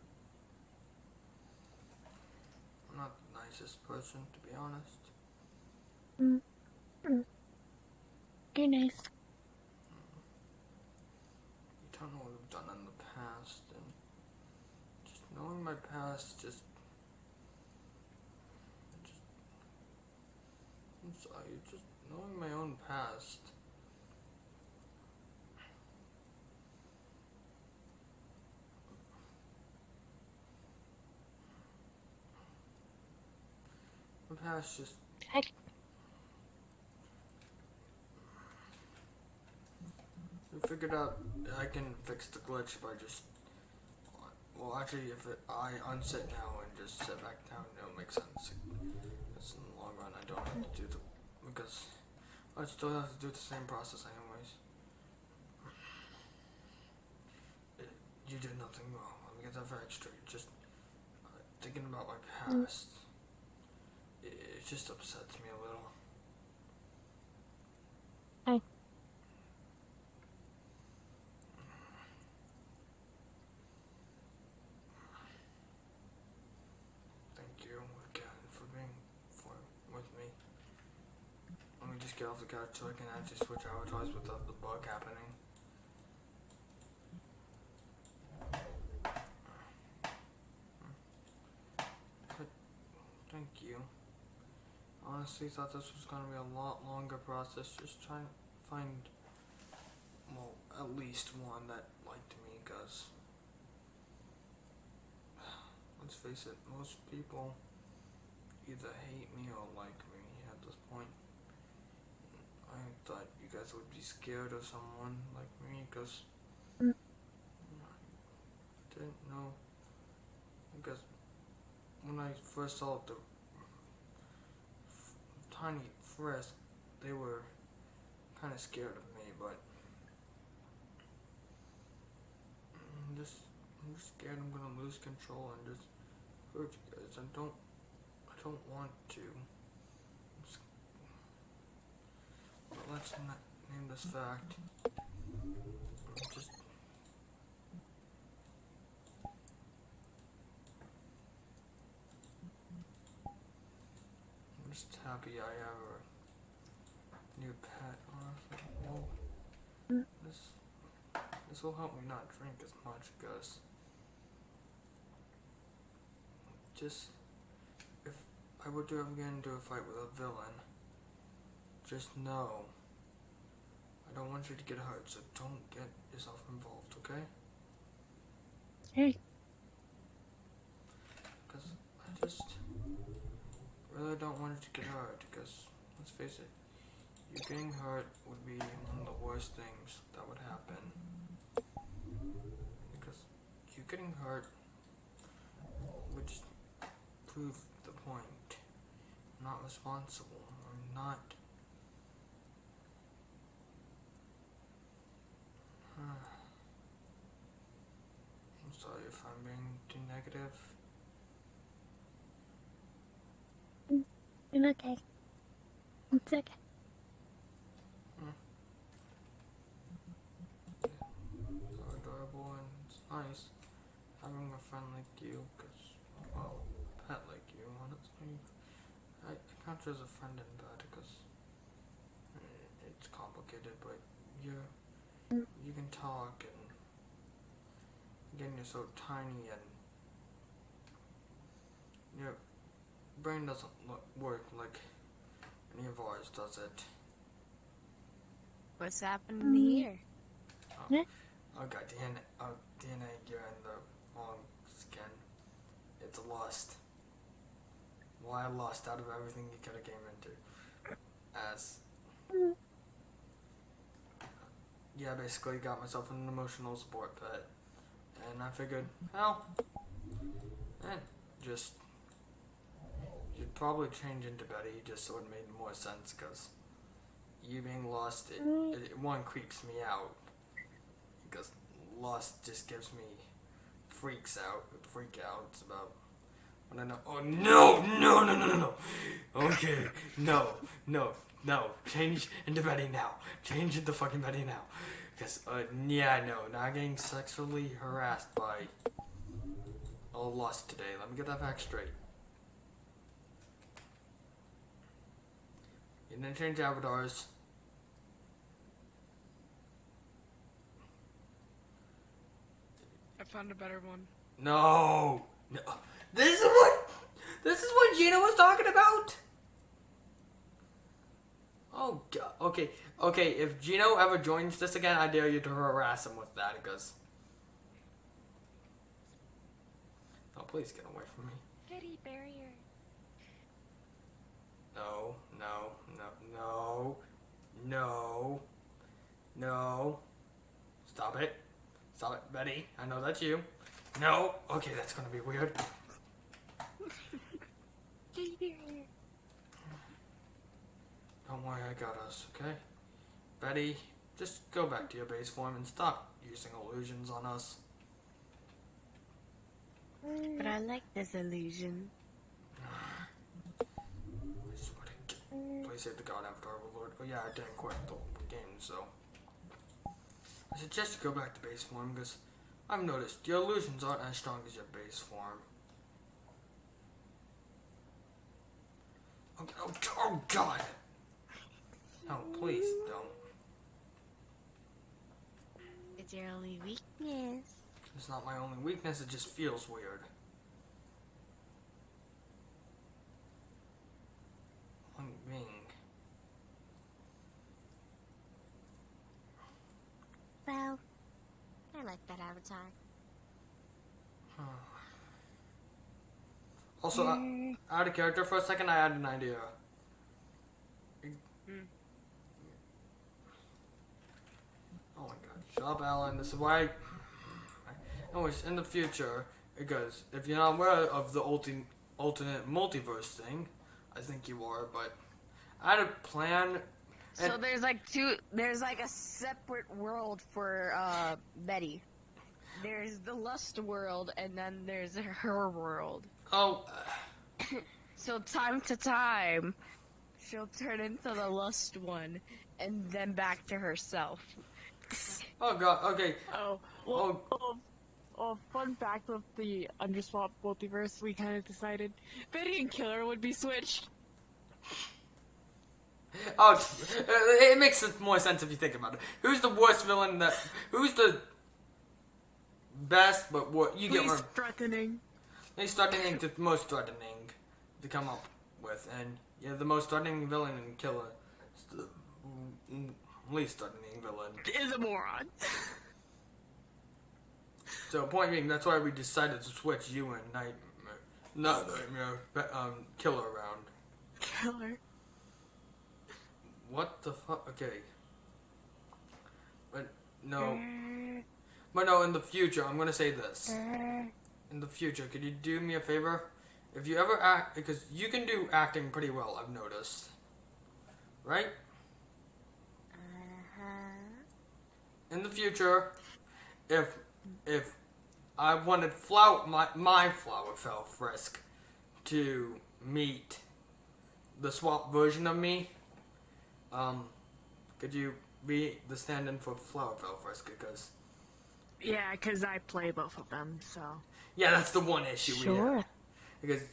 I'm not the nicest person, to be honest. You're nice. You don't know what I've done in the past, and just knowing my past I'm sorry, just knowing my own past. My past just. Heck. We figured out I can fix the glitch by just Well, actually, I unsit now and just sit back down, it'll make sense. Because in the long run, I don't have to do because I still have to do the same process anyways. You did nothing wrong. Let me get that very straight. Just thinking about my past, it just upsets me a little. Hey. Thank you again for being with me. Let me just get off the couch so I can actually switch avatars without the bug happening. Thank you. Honestly thought this was going to be a lot longer process, just trying to find, well, at least one that liked me, because, let's face it, most people either hate me or like me at this point. I thought you guys would be scared of someone like me, because I didn't know, because when I first saw the tiny frisk, they were kind of scared of me, but I'm just scared I'm gonna lose control and just hurt you guys. I don't want to. But let's not name this fact. I'm just happy I have a new pet, honestly. Well, this will help me not drink as much, because just if I were to ever get into a fight with a villain, just know I don't want you to get hurt, so don't get yourself involved, okay? Hey. Because I just really don't want you to get hurt, because let's face it, you getting hurt would be one of the worst things that would happen. Because you getting hurt would just prove the point. I'm not responsible. I'm not. I'm sorry if I'm being too negative. I'm okay. It's okay. So adorable, and it's nice having a friend like you, because, well, a pet like you, honestly. I count you as a friend in bed, because it's complicated, but you can talk, and again, you're so tiny, and your brain doesn't work like any of ours, does it? What's happening here? Oh god, DNA, you're in the wrong skin. It's a lust. Why a lust out of everything you could have came into? As yeah, basically got myself an emotional support pet, and I figured, well, just you'd probably change into Betty just so it made more sense, because you being lost, it one creeps me out, because lost just gives me freak outs about when I know. Oh no! Okay, no, change into Betty now. Change into fucking Betty now. Because, yeah, no, not getting sexually harassed by a lust today. Let me get that fact straight. You didn't change avatars. I found a better one. No. This is what Gina was talking about? Oh god. Okay, if Gino ever joins this again, I dare you to harass him with that, because oh, please get away from me. Teddy barrier. No. Stop it, Betty. I know that's you. No? Okay, that's gonna be weird. Don't worry, I got us, okay? Betty, just go back to your base form and stop using illusions on us. But I like this illusion. I swear to God. Please save the God Avatar Overlord. Oh yeah, I didn't quit the game, so... I suggest you go back to base form, because I've noticed your illusions aren't as strong as your base form. Oh God! No, please don't. It's your only weakness. It's not my only weakness, it just feels weird. One wing. Well, I like that avatar. Also, out of character for a second, I had an idea. Oh my God, shut up, Alan. This is why. Anyways, in the future, because if you're not aware of the alternate multiverse thing, I think you are, but I had a plan. So there's like a separate world for Betty. There's the Lust world, and then there's her world. Oh, So time to time, she'll turn into the Lust one, and then back to herself. oh God, okay. Fun fact of the Underswap multiverse, we kind of decided Betty and Killer would be switched. Oh, it makes more sense if you think about it. Who's the worst villain that? Who's the best, but what you get? Least threatening. Least threatening to most threatening to come up with, and yeah, the most threatening villain and killer is the least threatening villain. Is a moron. So point being, that's why we decided to switch you and Killer around. Killer. What the fuck? Okay. But no. But no, in the future, I'm gonna say this. In the future, could you do me a favor? If you ever act, because you can do acting pretty well, I've noticed. Right? In the future, if I wanted my Flowerfell Frisk to meet the swap version of me, could you be the stand-in for Flowerfell Frisk? Because Yeah, because I play both of them, so. yeah, that's the one issue we Sure. have. Because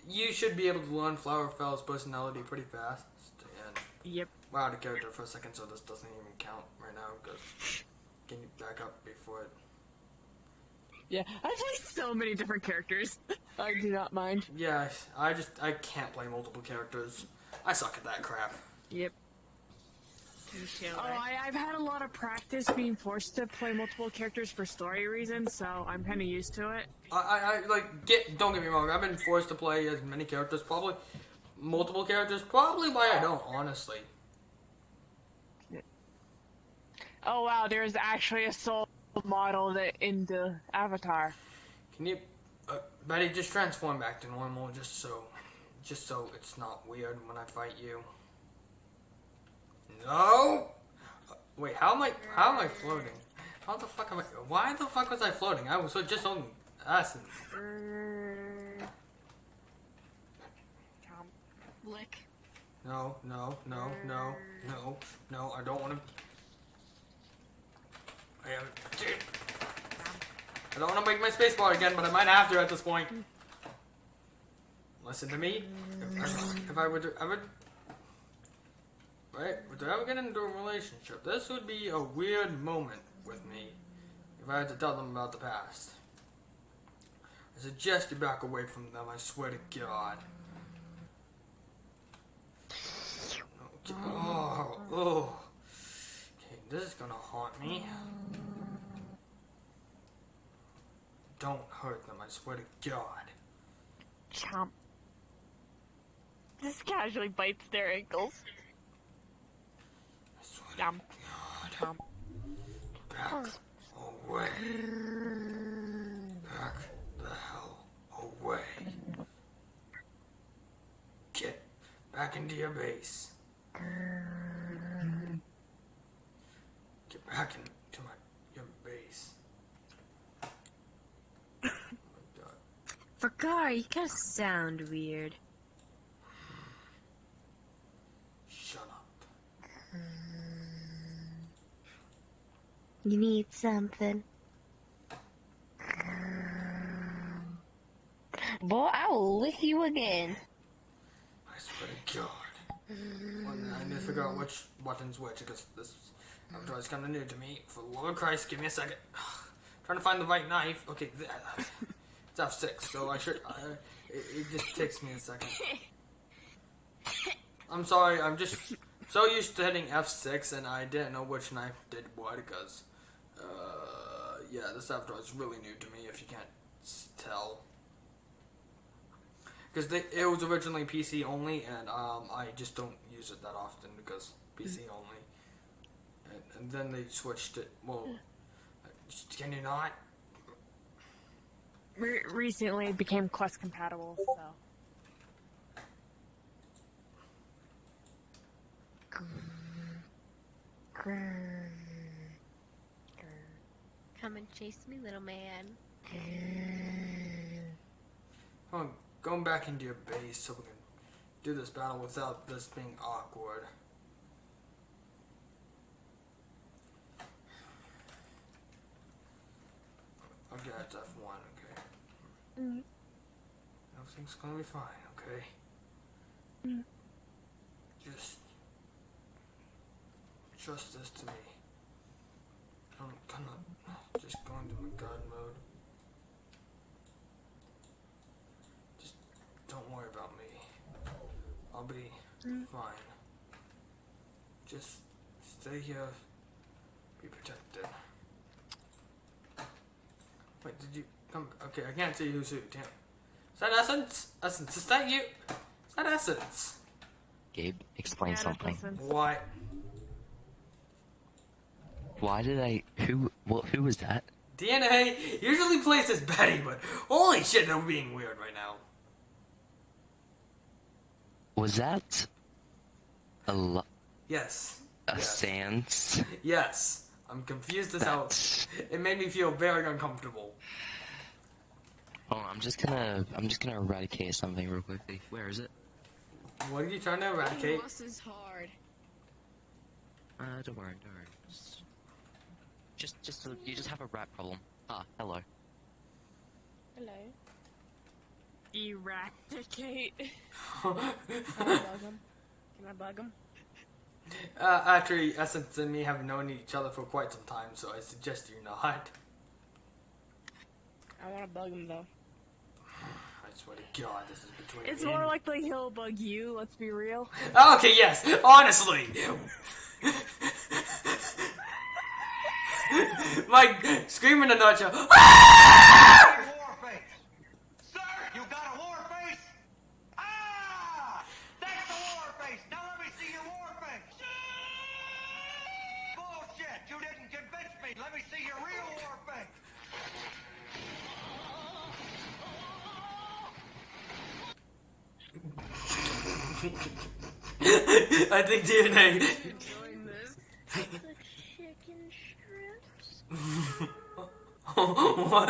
you should be able to learn Flowerfell's personality pretty fast. And Yep. we're out of character for a second, so this doesn't even count right now. Because can you back up before it? Yeah, I play so many different characters. I do not mind. Yeah, I can't play multiple characters. I suck at that crap. Yep. I've had a lot of practice being forced to play multiple characters for story reasons, so I'm kind of used to it. Don't get me wrong, I've been forced to play as many characters, probably multiple characters, probably why I don't, honestly. Oh wow, there's actually a soul model in the avatar. Can you, Betty, just transform back to normal, just so it's not weird when I fight you. No! Wait, how am I floating? How the fuck am I, why the fuck was I floating? I was just on acid. Lick. No, I don't want to. I don't want to break my spacebar again, but I might have to at this point. Listen to me. If I would ever, right, would I ever get into a relationship, this would be a weird moment with me if I had to tell them about the past. I suggest you back away from them, I swear to God. Okay. Oh. Okay, this is gonna haunt me. Don't hurt them, I swear to God. Chomp. This casually bites their ankles. I swear Yum. to God. Chomp. Back away. Back back into your base. Get back into your base. Oh my god. Fakar, you kind of sound weird. Shut up. You need something. Boy, I will lick you again. I swear to God. Well, I need to figure out which button's which because this avatar is kind of new to me. For the Lord of Christ, give me a second. Trying to find the right knife. Okay, it's F6, so I should. It just takes me a second. I'm sorry, I'm just so used to hitting F6 and I didn't know which knife did what because, yeah, this avatar is really new to me if you can't tell. Because it was originally PC only, and I just don't use it that often because PC only. And then they switched it. Well, can you not? Recently it became Quest compatible, so. Come and chase me, little man. Oh, going back into your base so we can do this battle without this being awkward. Okay, it's F1, okay. Everything's gonna be fine, okay? Just trust this to me. I'm gonna just go into my god mode. Just don't worry about me. I'll be fine. Just stay here. Be protected. Wait, did you come? Okay, I can't see who's who. Damn. Is that Essence? Essence, is that you? Is that Essence? Gabe, explain something. What? Why did I? Who was that? DNA usually plays as Betty, but holy shit, they're being weird right now. Was that Yes. a Sans? Yes. I'm confused as hell. It made me feel very uncomfortable. Oh, I'm just gonna eradicate something real quickly. Where is it? What are you trying to eradicate? Loss is hard. Don't worry. You just have a rat problem. Ah, hello. Hello. Eradicate. Can I bug him? Can I bug him? Actually, Essence and me have known each other for quite some time, so I suggest you not. I want to bug him though. I swear to God, this is between It's me more and... likely he'll bug you, let's be real. Okay, yes, honestly. Like, screaming a nutshell. War face! Sir, you got a war face? Ah! That's the war face! Now let me see your war face! Bullshit! You didn't convince me! Let me see your real war face! I think DNA. Enjoying this. Chicken strips. What?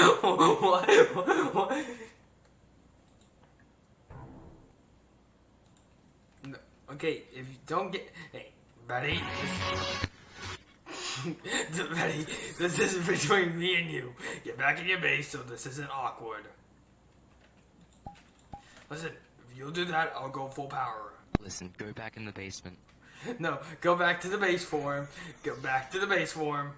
No, okay, if you don't get... Hey, Betty. Betty, this is between me and you. Get back in your base so this isn't awkward. Listen, if you'll do that, I'll go full power. Listen, go back in the basement. No, go back to the base form. Go back to the base form.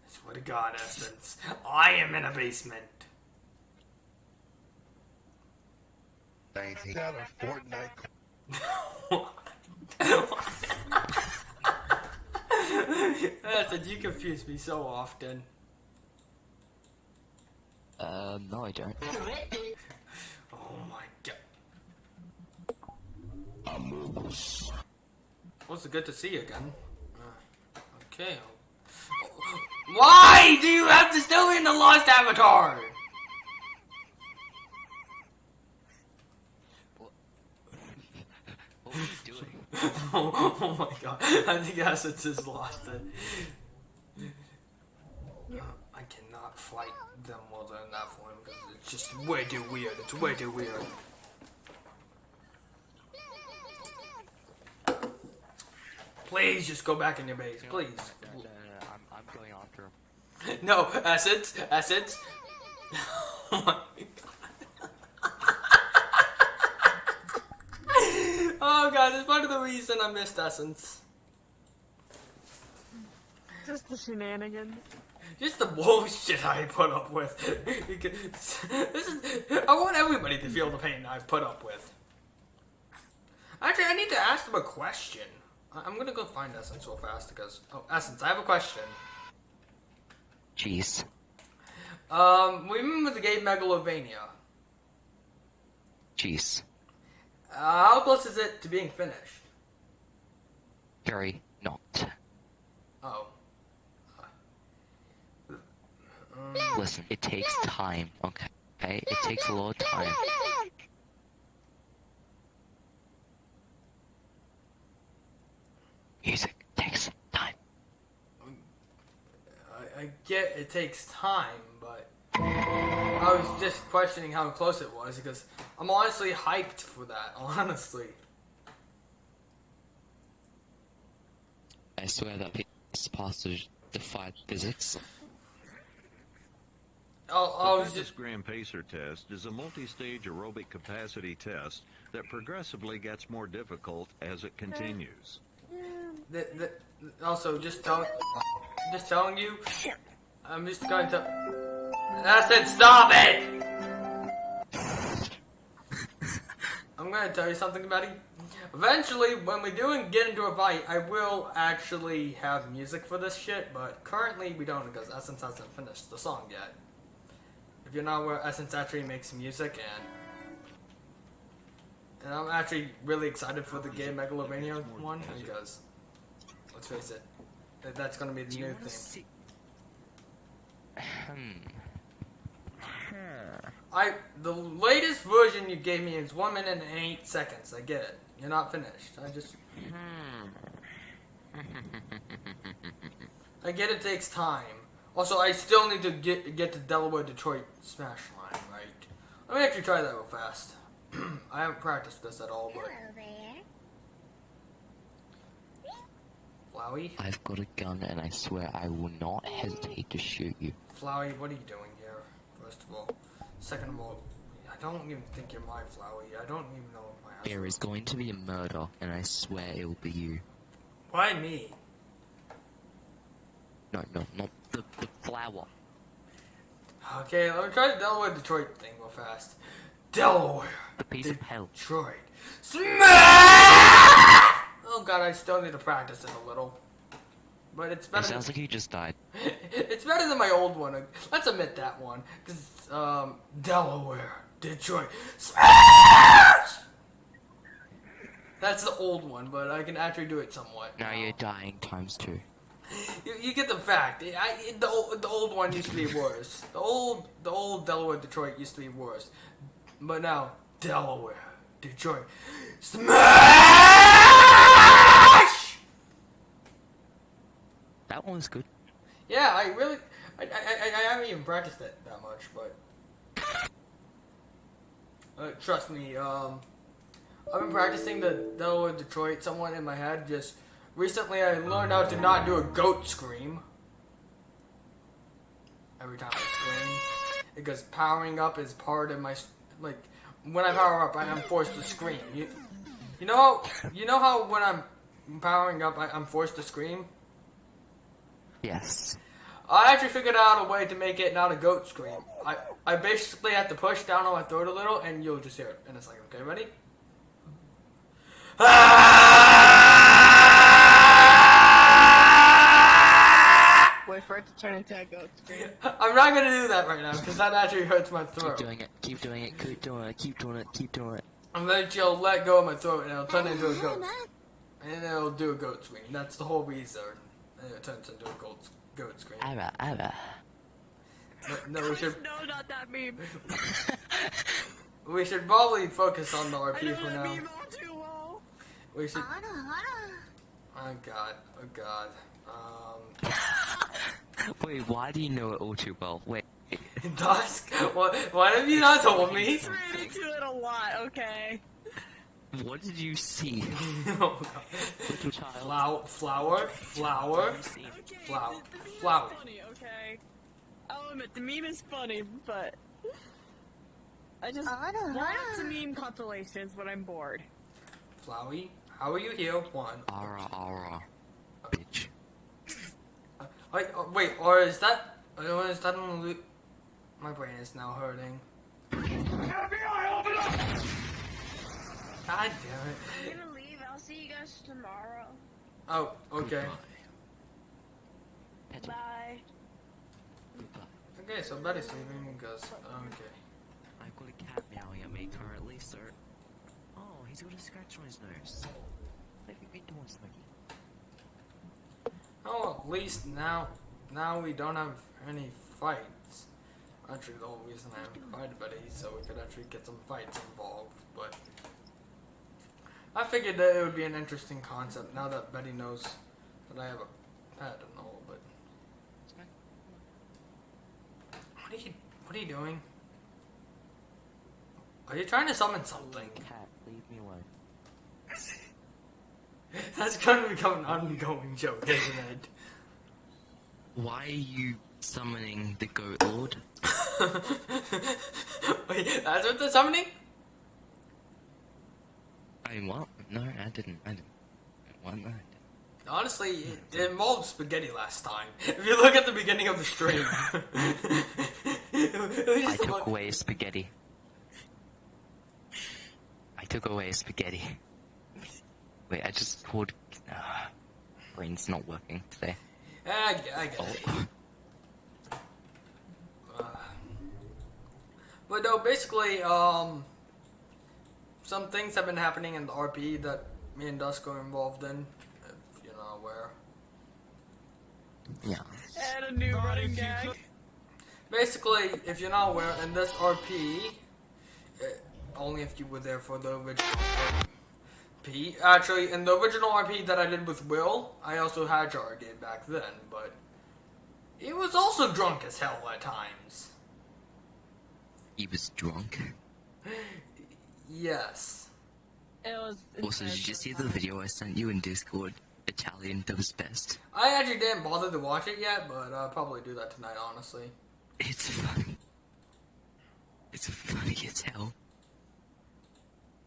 I swear to God, Essence. I am in a basement. I ain't got a Fortnite. Essence, you confuse me so often. No, I don't. Oh my God. Well, it's good to see you again. Okay. Why do you have to still be in the Lost Avatar? doing? Oh my god. I think Essence has lost it. I cannot fight them while they're in that form because it's just way too weird. It's way too weird. Please just go back in your base. Please. No, I'm going after him. No, Essence. Essence. Oh my god. Oh god, it's part of the reason I missed Essence. Just the shenanigans. Just the bullshit I put up with. I want everybody to feel the pain I've put up with. Actually, I need to ask them a question. I'm gonna go find Essence real fast because... Oh, Essence, I have a question. Jeez. Remember the game Megalovania? Jeez. How close is it to being finished? Very not. Oh. Listen, it takes time, okay? It takes a lot of time. Music takes time. I get it takes time, but I was just questioning how close it was because I'm honestly hyped for that, honestly. I swear that piece passage defied physics. I was The just... Gram Pacer test is a multi-stage aerobic capacity test that progressively gets more difficult as it continues. Also, just telling you, I'm just going to... I said stop it! I'm going to tell you something, buddy. Eventually, when we do get into a fight, I will actually have music for this shit, but currently we don't because Essence hasn't finished the song yet. If you're not aware, Essence actually makes music, and I'm actually really excited for the game Megalovania one because, let's face it, that's gonna be the new thing. The latest version you gave me is 1 minute and 8 seconds. I get it. You're not finished. I get it takes time. Also, I still need to get to Delaware Detroit Smash Line, right? Let me actually try that real fast. I haven't practiced this at all, but... Flowey? I've got a gun and I swear I will not hesitate to shoot you. Flowey, what are you doing here? First of all. Second of all, I don't even think you're my Flowey. I don't even know if my husband... There is going to be a murder and I swear it will be you. Why me? No, not the flower. Okay, let me try the Delaware Detroit thing real fast. Delaware. The piece of hell. Detroit. Smash! Oh god, I still need to practice it a little. But it's It better. sounds like you just died. It's better than my old one. Let's admit that one. Because, Delaware, Detroit, Smash! That's the old one, but I can actually do it somewhat. Now you're dying ×2. You get the fact. The old one used to be worse. The old Delaware Detroit used to be worse. But now Delaware Detroit Smash! That one was good. Yeah, I haven't even practiced it that much, but trust me. I've been practicing the Delaware Detroit somewhat in my head. Just recently, I learned how to not do a goat scream every time I scream, because powering up is part of my when I power up, I'm forced to scream. You know how when I'm powering up, I'm forced to scream. Yes. I actually figured out a way to make it not a goat scream. I basically have to push down on my throat a little, and you'll just hear it. And it's like, okay, ready? Wait for it to turn into a goat scream. I'm not gonna do that right now because that actually hurts my throat. Keep doing it. Keep doing it. Keep doing it. Keep doing it. Keep doing it. Eventually, I'll let go of my throat, and it'll turn into a goat. And it'll do a goat scream. That's the whole reason. And it turns into a goat scream. Ara. No, we should. No, not that meme. We should probably focus on the I RP know for that now. meme all too well. We should. Oh god. Oh god. Wait, why do you know it all too well? Wait. Dusk. What have you not told me? He's ran into it a lot, okay? What did you see? Oh, Little Flower. child. Flower. What did you see? Okay, Flower. the meme Flower. is funny, okay? I'll admit, the meme is funny, but... I just watch the meme compilations when I'm bored. Flowey. How are you here? One. Ara, bitch. Wait, or is that on the loop? My brain is now hurting. FBI, open up! God damn it. I'm gonna leave. I'll see you guys tomorrow. Oh, okay. Goodbye. Bye. Goodbye. Okay, so Betty's leaving because, okay. I've got a cat meowing at me currently, sir. Oh, he's got a scratch on his nose. What have you been doing, Smokey? Oh, well, at least now we don't have any fights. Actually, the whole reason I invited Betty, so we could actually get some fights involved, but I figured that it would be an interesting concept now that Betty knows that I have a pet and all, but what are you doing? Are you trying to summon something? Cat, leave me alone. That's gonna become an ongoing joke, isn't it? Why are you summoning the Goat Lord? Wait, that's what they're summoning? I mean, what? No, I didn't. What? No. Honestly, it involved spaghetti last time. If you look at the beginning of the stream. I took away spaghetti. I took away spaghetti. Wait, I just called... brain's not working today. I get it. But no, basically, some things have been happening in the RP that me and Dusk are involved in, if you're not aware. Yeah. And a new running gag. Basically, if you're not aware, in this RP, only if you were there for the original RP. Actually, in the original RP that I did with Will, I also had Jargate back then, but he was also drunk as hell at times. He was drunk. Yes. It was Also, did you see the video I sent you in Discord? Italian does best. I actually didn't bother to watch it yet, but I'll probably do that tonight, honestly. It's funny. It's funny as hell.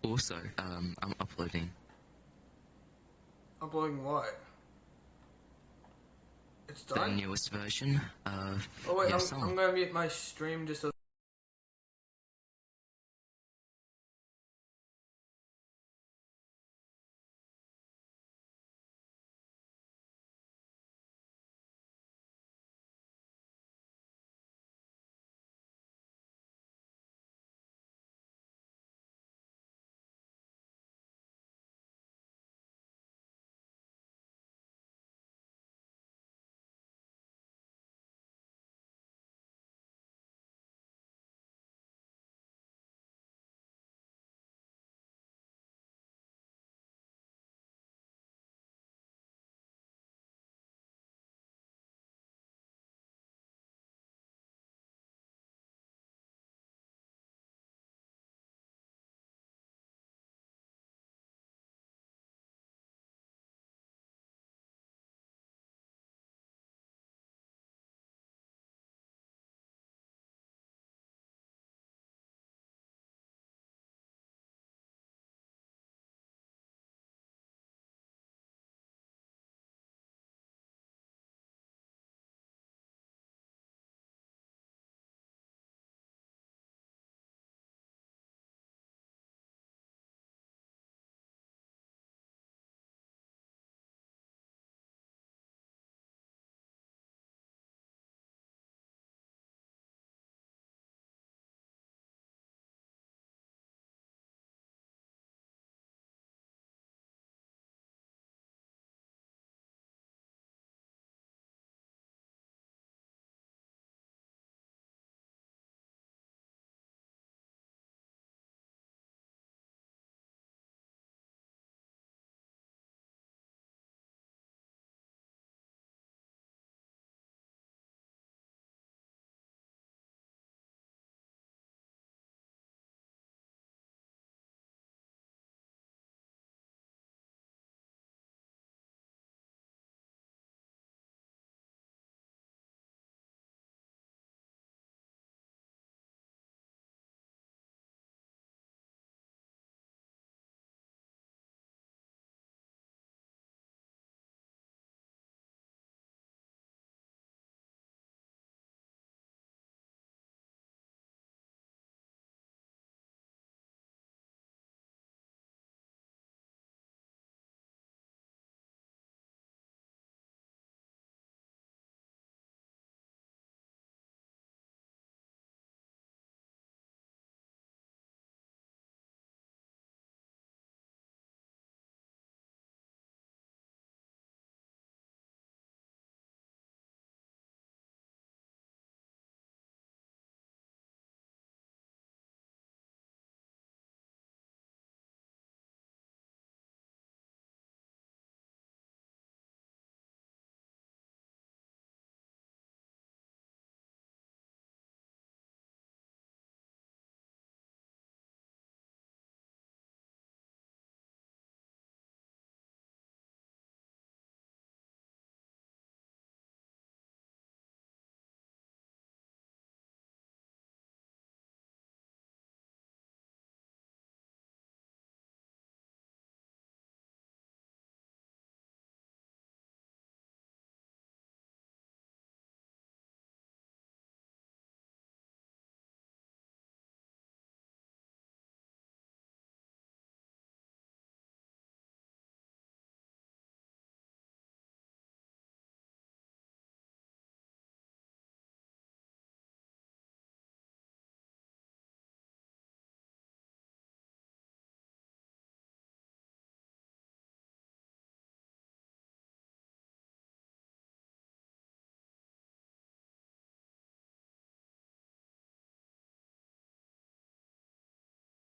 Also, I'm uploading. Uploading what? It's The done? newest version of Oh wait, your I'm song. gonna mute my stream just so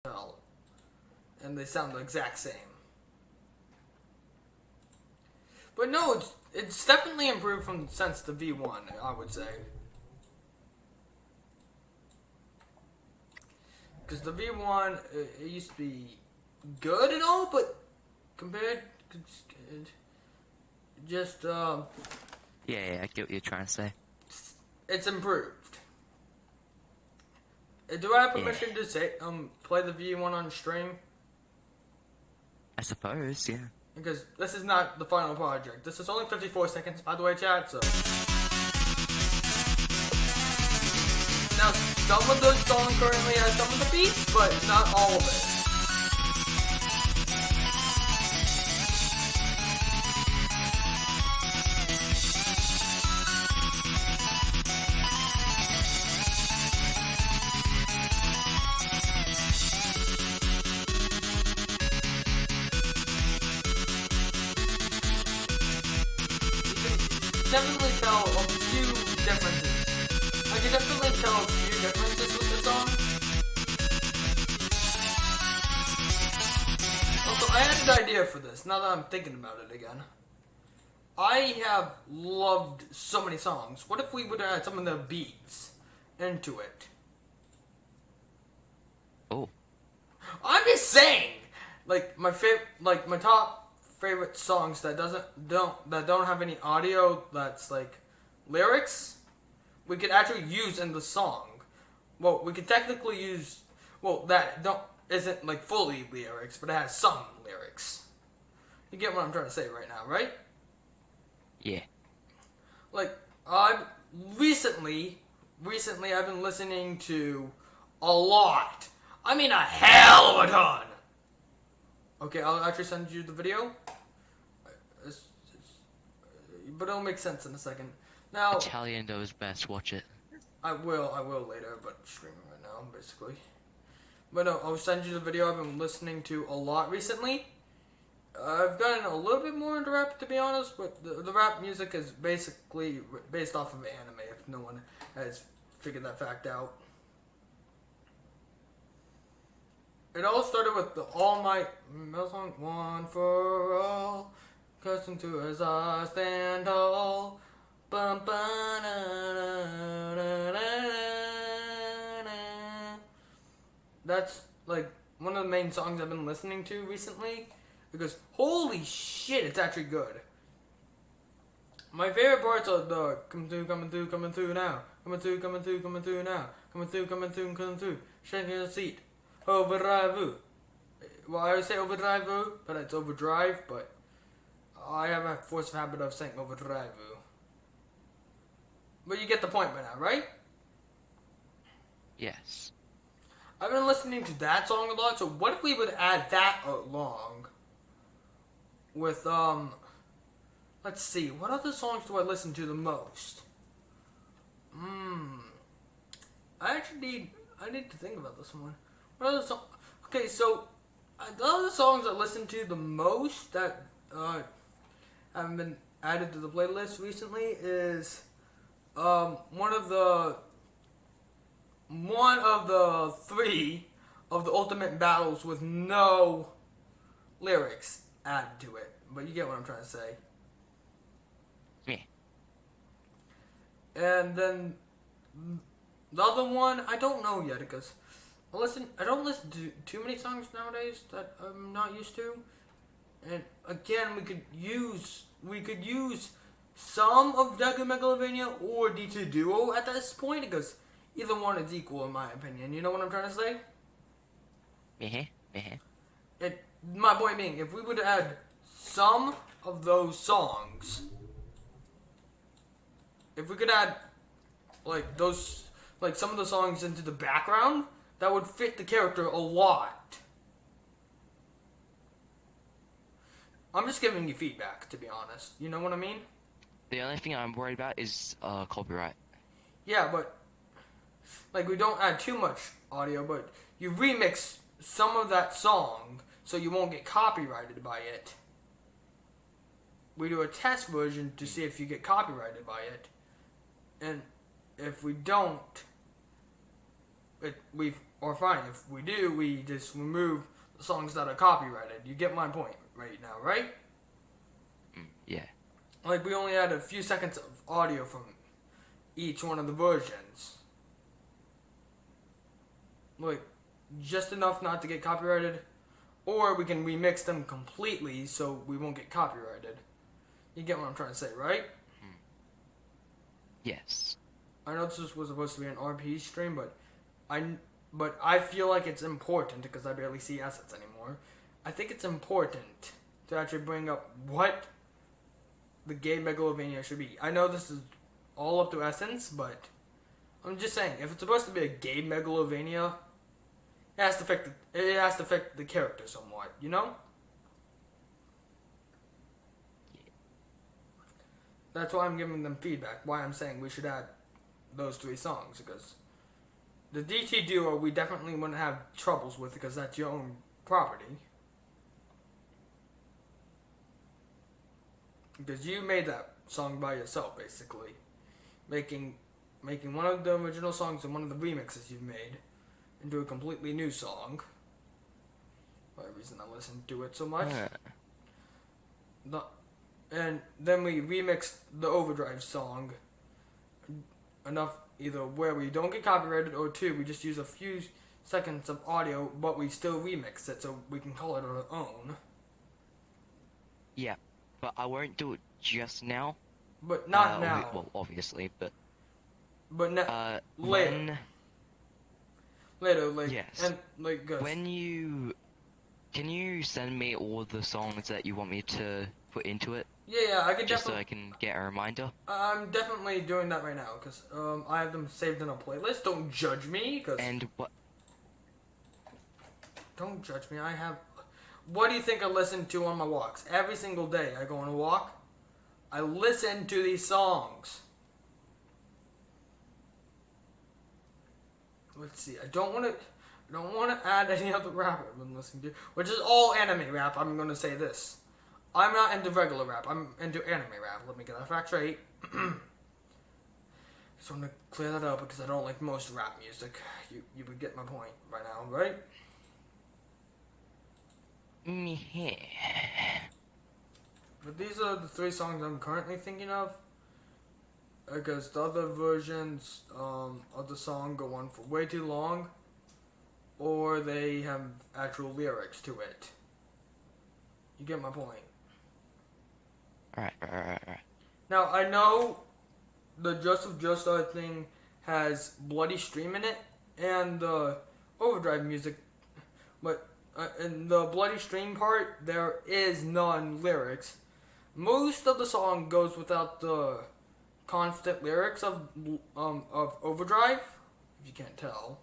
tell. And they sound the exact same. But no, it's definitely improved since the V1, I would say. Because the V1, it used to be good and all, but compared, just, Yeah, I get what you're trying to say. it's improved. Do I have permission to say, play the V1 on stream? I suppose, yeah. Because this is not the final project. This is only 54 seconds, by the way, chat, so. Now, some of the song currently has some of the beats, but not all of it. Definitely tell a few differences. I can definitely tell a few differences with the song. Also, I had an idea for this, now that I'm thinking about it again. I have loved so many songs. What if we would add some of the beats into it? Oh. I'm just saying! Like, my top favorite songs that don't have any audio that's like lyrics, we could actually use in the song. Well, we could technically use that isn't like fully lyrics, but it has some lyrics. You get what I'm trying to say right now, right? Yeah. Like recently I've been listening to a lot. I mean a hell of a ton. Okay, I'll actually send you the video. But it'll make sense in a second. Now, Italian knows best, watch it. I will later, but streaming right now, basically. But no, I'll send you the video I've been listening to a lot recently. I've gotten a little bit more into rap, to be honest, but the rap music is basically based off of anime, if no one has figured that fact out. It all started with the All Might Metal song, One for All, accustomed to as I stand tall. Bum, ba, na, na, na, na, na. That's like one of the main songs I've been listening to recently, because holy shit, it's actually good. My favorite parts are the coming through now, coming through now, coming through, shaking the seat. Overdrive. Well, I would say overdrive, but it's overdrive, but I have a forced habit of saying overdrive. But you get the point by now, right? Yes. I've been listening to that song a lot, so what if we would add that along with, let's see, what other songs do I listen to the most? I need to think about this one. What other song? Okay, so the other songs I listen to the most that haven't been added to the playlist recently is one of the 3 of the Ultimate Battles with no lyrics added to it. But you get what I'm trying to say. Yeah. And then the other one, I don't know yet because I don't listen to too many songs nowadays that I'm not used to. And again, we could use some of Deku Megalovania or D2 Duo at this point because either one is equal in my opinion. You know what I'm trying to say? My point being, if we would add some of those songs, if we could add some of the songs into the background, that would fit the character a lot. I'm just giving you feedback, to be honest. You know what I mean? The only thing I'm worried about is copyright. Yeah, but we don't add too much audio, but you remix some of that song so you won't get copyrighted by it. We do a test version to see if you get copyrighted by it. And if we don't, Or fine, if we do, we just remove the songs that are copyrighted. You get my point right now, right? Yeah. Like, we only had a few seconds of audio from each one of the versions. Like, just enough not to get copyrighted. Or we can remix them completely so we won't get copyrighted. You get what I'm trying to say, right? Yes. I know this was supposed to be an RP stream, but I feel like it's important because I barely see assets anymore. I think it's important to actually bring up what the gay Megalovania should be. I know this is all up to Essence, but I'm just saying, if it's supposed to be a gay Megalovania, it has to affect the character somewhat, you know? That's why I'm giving them feedback, why I'm saying we should add those 3 songs, because the DT duo we definitely wouldn't have troubles with because that's your own property. Because you made that song by yourself, basically. Making one of the original songs and one of the remixes you've made into a completely new song. For the reason I listened to it so much. And then we remixed the Overdrive song enough either where we don't get copyrighted, or 2, we just use a few seconds of audio, but we still remix it so we can call it our own. Yeah, but I won't do it just now. But not now. Well, obviously, but later. Later, yes. And when you can you send me all the songs that you want me to put into it? Yeah, I can just so I can get a reminder. I'm definitely doing that right now because I have them saved in a playlist. Don't judge me, cause and what? Don't judge me. I have. What do you think I listen to on my walks? Every single day I go on a walk. I listen to these songs. Let's see. I don't want to add any other rap I've been listening to, which is all anime rap. I'm going to say this. I'm not into regular rap. I'm into anime rap. Let me get that fact straight. Just want to clear that up because I don't like most rap music. You would get my point right now, right? But these are the 3 songs I'm currently thinking of. Because the other versions of the song go on for way too long, or they have actual lyrics to it. You get my point. Right. Now, I know the Joseph Joestar thing has Bloody Stream in it, and the Overdrive music, but in the Bloody Stream part, there is none lyrics. Most of the song goes without the constant lyrics of Overdrive, if you can't tell.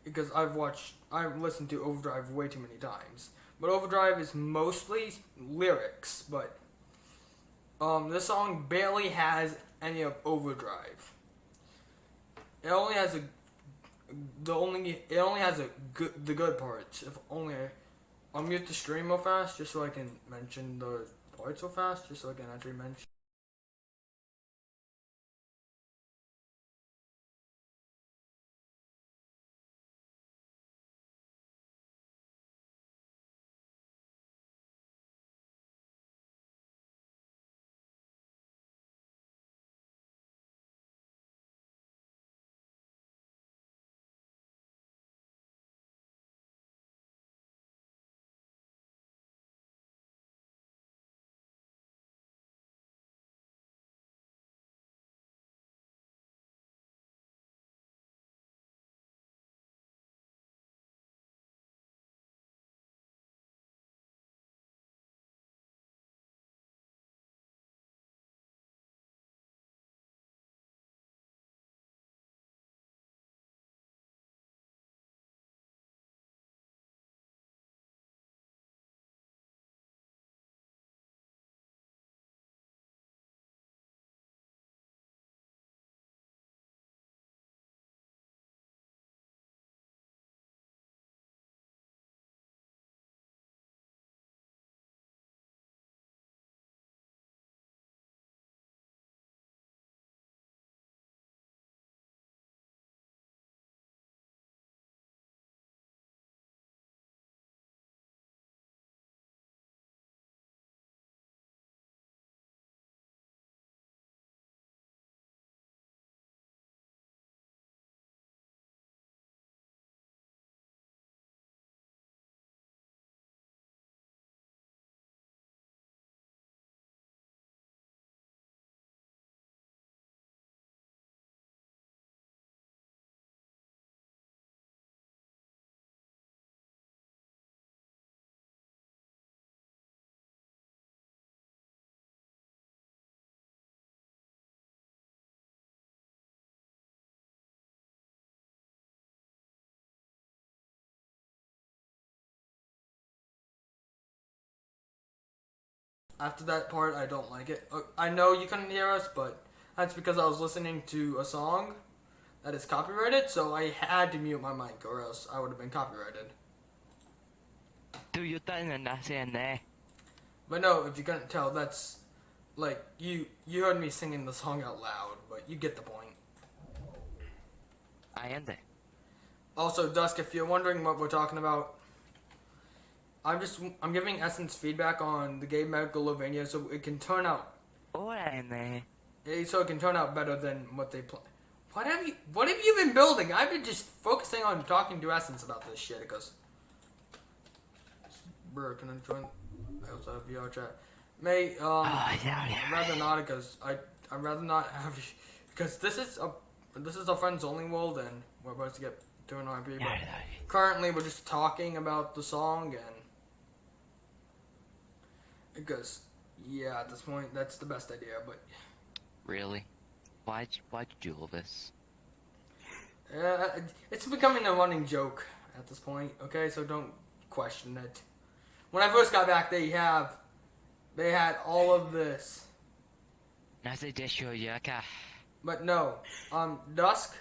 Because I've listened to Overdrive way too many times. But Overdrive is mostly lyrics, but this song barely has any of Overdrive. It only has the good parts. If only I'll mute the stream real fast just so I can mention the parts so fast, just so I can actually mention. after that part, I don't like it. I know you couldn't hear us, but that's because I was listening to a song that is copyrighted, so I had to mute my mic, or else I would have been copyrighted. Do you think that's in there? But no, if you couldn't tell, that's like you heard me singing the song out loud, but you get the point. I am there. Also, Dusk, if you're wondering what we're talking about, I'm giving Essence feedback on the game Megalovania so it can turn out. Oh, I am there. So it can turn out better than what they play. What have you been building? I've been just focusing on talking to Essence about this shit because. Bro, can I join? I also have VR chat. May yeah. I'd rather not because I'd rather not have you because this is a friends only world and we're about to get to an RP. But currently we're just talking about the song and because yeah, at this point that's the best idea. But Really? Why'd you do all this? it's becoming a running joke at this point. Okay, so don't question it. When I first got back, they had all of this. But no, Dusk.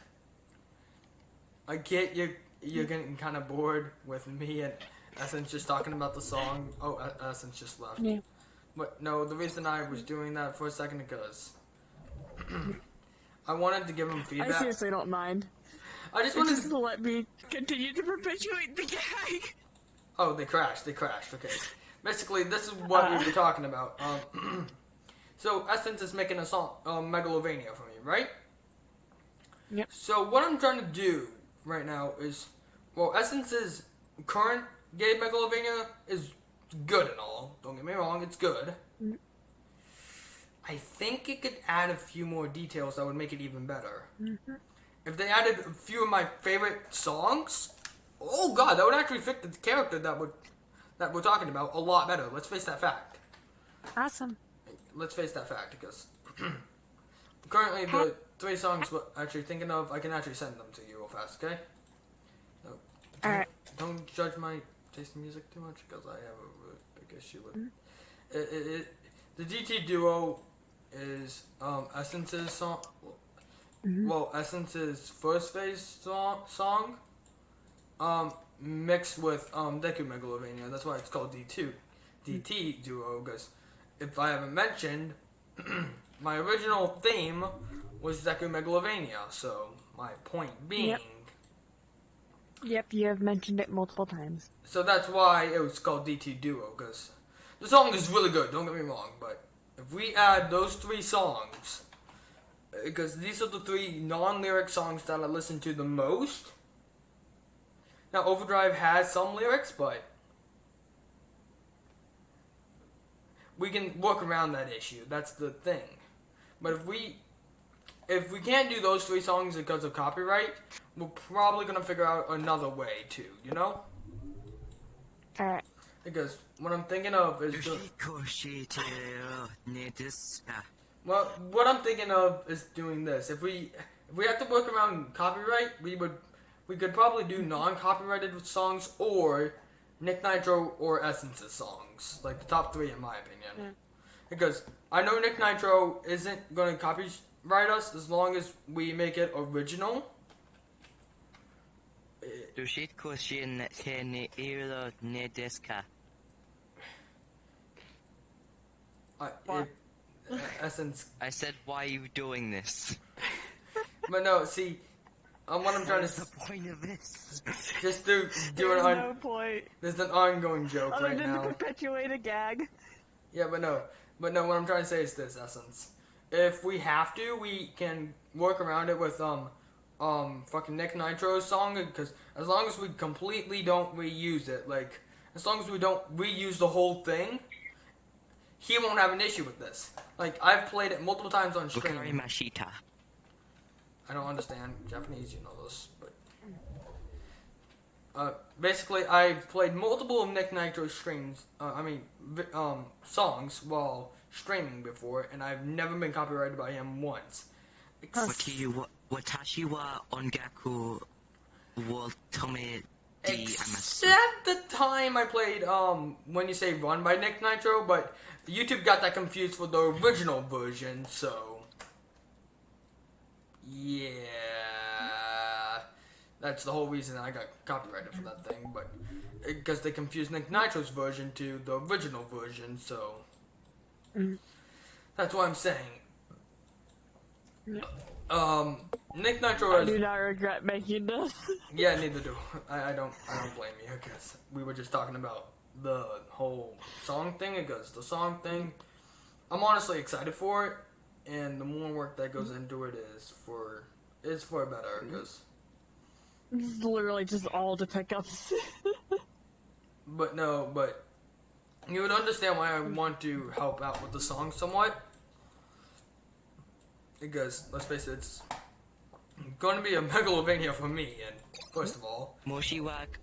I get you're getting kind of bored with me and Essence just talking about the song. Oh, Essence just left. Yeah. But no, the reason I was doing that for a second because I wanted to give him I feedback. seriously don't mind. I just It wanted just to. let me continue to perpetuate the gag. Oh, they crashed. Okay. Basically, this is what we were talking about. So Essence is making a song, Megalovania for me, right? Yep. So what I'm trying to do right now is, well, Essence's current game Megalovania is good and all. Don't get me wrong, it's good. Mm. I think it could add a few more details that would make it even better. Mm-hmm. If they added a few of my favorite songs, oh god, that would actually fit the character that we're talking about a lot better. Let's face that fact. Awesome. Let's face that fact, because currently the 3 songs we're actually thinking of, I can actually send them to you real fast, okay? So, Alright. don't judge my taste in music too much, because I have a really big issue with it. The DT Duo is Essence's song. Well, Essence's first phase song mixed with Deku Megalovania. That's why it's called DT Duo, because if I haven't mentioned, my original theme was Deku Megalovania, so my point being... Yep, you have mentioned it multiple times. So that's why it was called DT Duo, because the song is really good, don't get me wrong, but if we add those 3 songs, because these are the 3 non-lyric songs that I listen to the most. Now, Overdrive has some lyrics, but we can work around that issue. That's the thing. But if we can't do those 3 songs because of copyright, we're probably gonna figure out another way too. You know? Alright. Because what I'm thinking of is well, what I'm thinking of is doing this. If we have to work around copyright, we could probably do non-copyrighted songs or Nick Nitro or Essence's songs, like the top 3 in my opinion. Yeah. Because I know Nick Nitro isn't going to copyright us as long as we make it original. Essence. I said, why are you doing this? But no, see, what I'm trying to... What's the point of this? Just do There's an no point. There's an ongoing joke Other right than now. to perpetuate a gag. Yeah, but no, what I'm trying to say is this, Essence. If we have to, we can work around it with fucking Nick Nitro's song, because as long as we completely don't reuse it, like as long as we don't reuse the whole thing, he won't have an issue with this. Like I've played it multiple times on stream. I don't understand Japanese, you know this, but basically I've played multiple of Nick Nitro's songs while streaming before, and I've never been copyrighted by him once. Except the time I played When You Say Run by Nick Nitro, but YouTube got that confused for the original version, so yeah, that's the whole reason I got copyrighted for that thing. But because they confused Nick Nitro's version to the original version, so that's what I'm saying. Nick Nitro I has, do not regret making this. yeah, neither do I. I don't blame you, because we were just talking about the whole song thing. Because the song thing, I'm honestly excited for it, and the more work that goes into it is for better. Because, This is literally just all the pickups. but you would understand why I want to help out with the song somewhat. Because let's face it, it's going to be a megalovania for me. And first of all, Moshiwak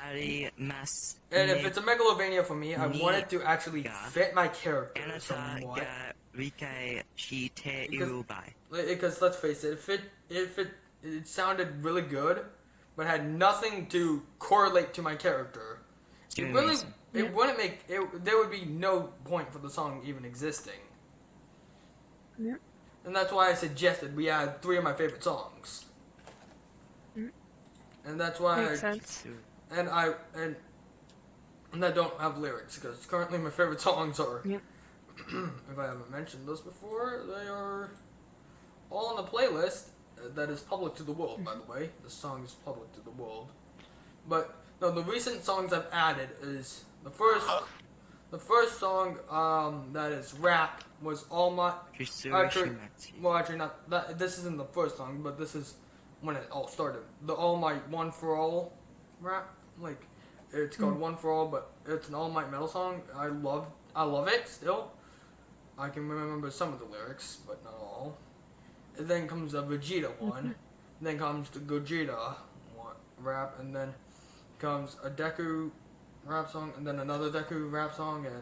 Ari Mas. and if it's a megalovania for me, I want it to actually fit my character somewhat. Because let's face it, if it sounded really good, but had nothing to correlate to my character, it wouldn't make it. There would be no point for the song even existing. Yep. And that's why I suggested we add 3 of my favorite songs. And that's why Makes sense. and I don't have lyrics, because currently my favorite songs are, Yep. if I haven't mentioned this before, they are all on the playlist that is public to the world, by the way. The song is public to the world. But no, the recent songs I've added is the first song that is rap was All Might. Actually not that. This isn't the first song, but this is when it all started. The All Might One for All rap, like it's called One for All, but it's an All Might metal song. I love it still. I can remember some of the lyrics, but not all. And then comes a Vegeta one. Then comes the Gogeta rap, and then comes a Deku rap song, and then another Deku rap song, and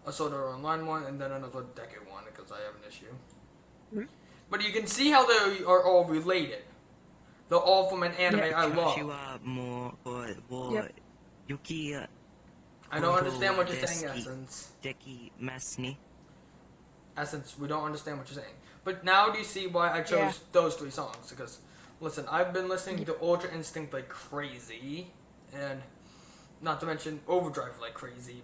a Sword Art Online one, and then another Deku one, because I have an issue. But you can see how they are all related. They're all from an anime I love. Yep. I don't understand what you're saying, Essence. Deki Masni. Essence, we don't understand what you're saying. But now do you see why I chose those 3 songs? Because, listen, I've been listening to Ultra Instinct like crazy, and not to mention Overdrive like crazy.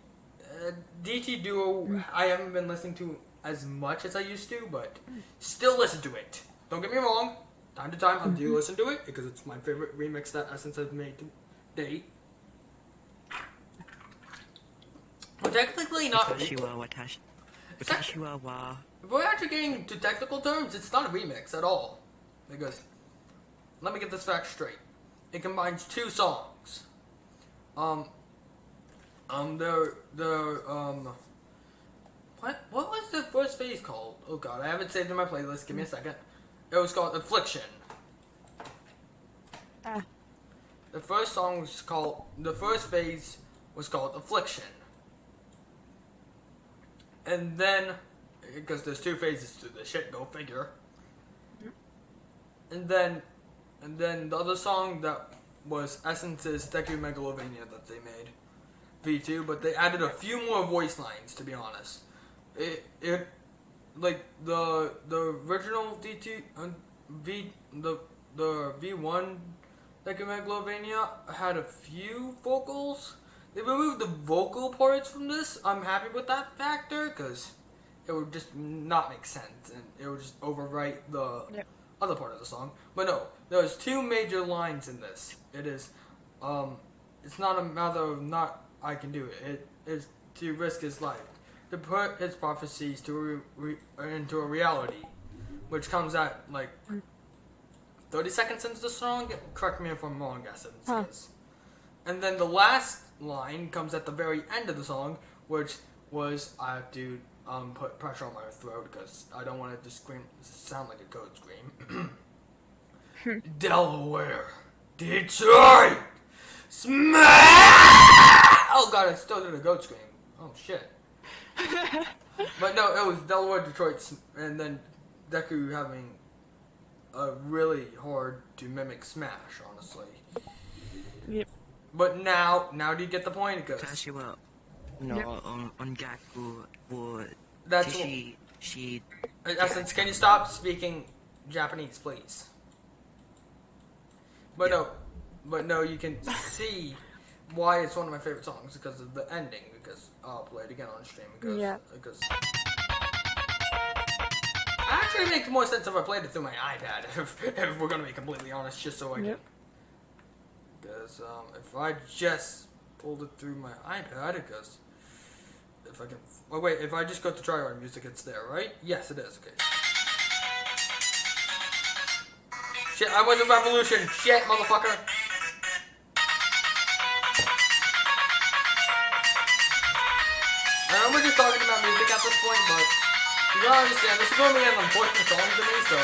DT Duo, I haven't been listening to as much as I used to, but still listen to it. Don't get me wrong, time to time I do listen to it, because it's my favorite remix that Essence has made to date. But technically not. If we're actually getting into technical terms, it's not a remix at all. Because, let me get this fact straight. It combines 2 songs. What was the first phase called? Oh god, I have it saved in my playlist. Give me a second. It was called Affliction. The first song was called, the first phase was called Affliction. And then, because there's 2 phases to the shit, go figure. And then the other song that was Essence's Deku Megalovania that they made, V2, but they added a few more voice lines, to be honest. It like the original D2 the V1 Deku Megalovania had a few vocals. They removed the vocal parts from this. I'm happy with that factor, because it would just not make sense, and it would just overwrite the other part of the song. But no, there's 2 major lines in this. It is, it's not a matter of not I can do it. It is to risk his life, to put his prophecies into a reality, which comes at like 30 seconds into the song. Correct me if I'm wrong, Essence. And then the last line comes at the very end of the song, which was I have to put pressure on my throat because I don't want it to sound like a code scream. Delaware, Detroit, smash! Oh god, I still did a goat scream. Oh shit. But no, it was Delaware, Detroit, and then Deku having a really hard to mimic Smash, honestly. Yep. But now do you get the point? Because Kashiwa, no, on Gaku, would that's she. Essence, can you stop speaking Japanese, please? But no, you can see why it's one of my favorite songs because of the ending. Because I'll play it again on stream. Because actually, it makes more sense if I played it through my iPad. If we're gonna be completely honest, just so I can. Because if I just pulled it through my iPad, because if I can. Oh wait, if I just go to Tryhard Music, it's there, right? Yes, it is. Okay. Shit, I was a revolution. Shit, motherfucker. I know we're just talking about music at this point, but you gotta understand, this is going to be an important song to me, so.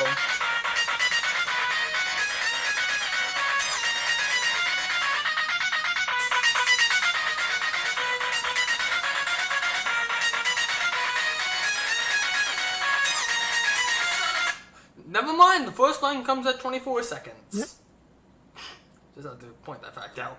Never mind, the first line comes at 24 seconds. Yep. Just have to point that fact out.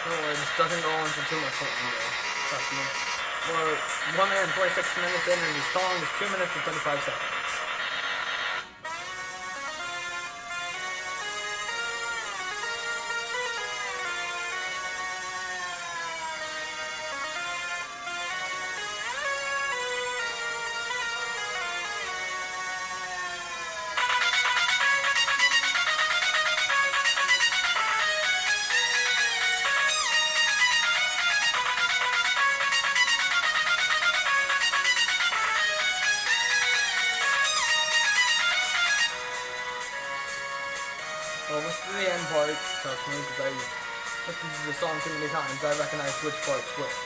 Don't worry, this doesn't go on for too much longer. Trust me. We're 1 minute and 26 minutes in, and the song is 2 minutes and 25 seconds. Almost to the end part, trust me, because I listened to the song too many times, I recognize which part's which.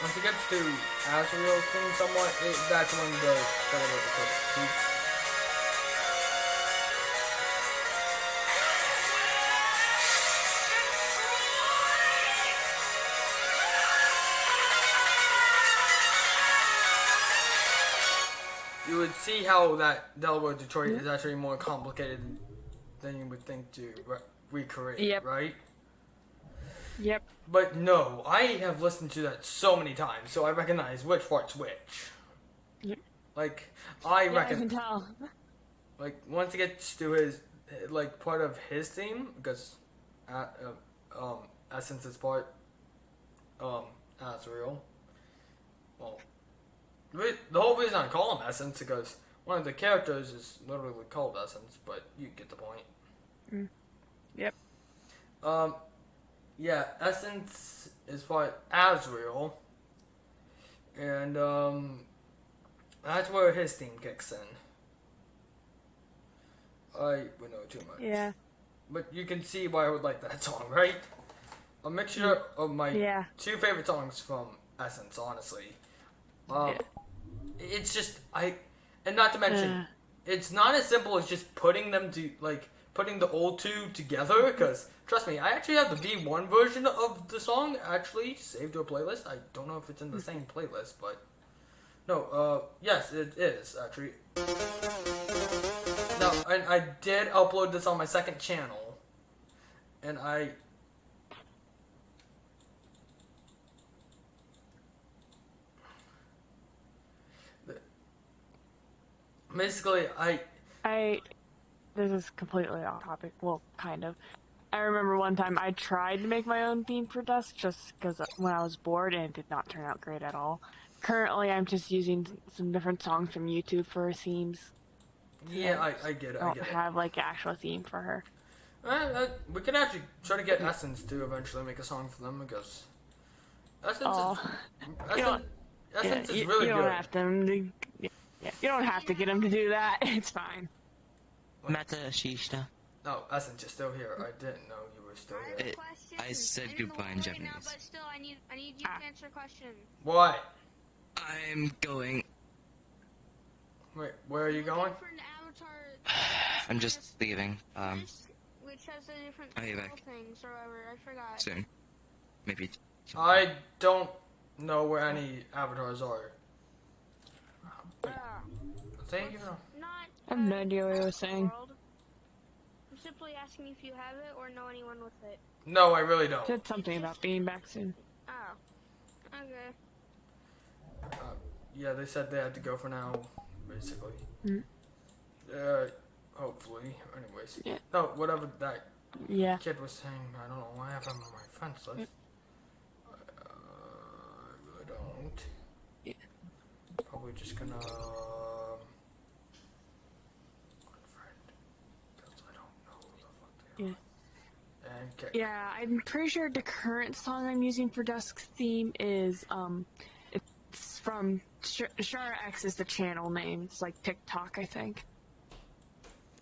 Once it gets to Azrael's theme somewhat, that's when the celebrate the You would see how that Delaware Detroit is actually more complicated than you would think to recreate, right? Yep. But no, I have listened to that so many times, so I recognize which part's which. Yep. Like, I I can tell. Like, once it gets to his, like, part of his theme, because, Essence is part, Azrael. Well, the whole reason I call him Essence is because one of the characters is literally called Essence, but you get the point. Yep. Yeah, Essence is part Azrael, and, that's where his theme kicks in. I would know too much. Yeah. But you can see why I would like that song, right? A mixture of my two favorite songs from Essence, honestly. It's just, and not to mention, it's not as simple as just putting them to, like, putting the old two together, because, trust me, I actually have the V1 version of the song actually saved to a playlist. I don't know if it's in the same playlist, but, no, yes, it is, actually. No, and I did upload this on my second channel, and basically, this is completely off topic. Well, kind of. I remember one time I tried to make my own theme for Dusk just because when I was bored and it did not turn out great at all. Currently, I'm just using some different songs from YouTube for themes. Yeah, I get it. I I don't get it. have like an actual theme for her. We can actually try to get Essence to eventually make a song for them because Essence is really you good. don't have to. Yeah, you don't have to get him to do that. It's fine. Mata Shishta. No, Essence, you're still here. I didn't know you were still here. I said goodbye in Japanese. But still, I need you to answer a question. What? I'm going. Wait, where are you going? For an avatar, I'm just leaving. which has a different I'll be back things or whatever. I forgot. soon. Maybe. I don't know where any avatars are. Thank you. Not. I have no idea what I was saying. World. I'm simply asking if you have it or know anyone with it. No, I really don't. Said something about being back soon. Oh. Okay. Yeah, they said they had to go for now, basically. Hopefully. Anyways. Yeah. No, whatever that Yeah. kid was saying, I don't know why I have him on my friends list. I really don't. Yeah. Probably just gonna unfriend. Because I don't know who the fuck they are. And kick. Yeah, I'm pretty sure the current song I'm using for Dusk's theme is it's from Shara X is the channel name. It's like TikTok, I think.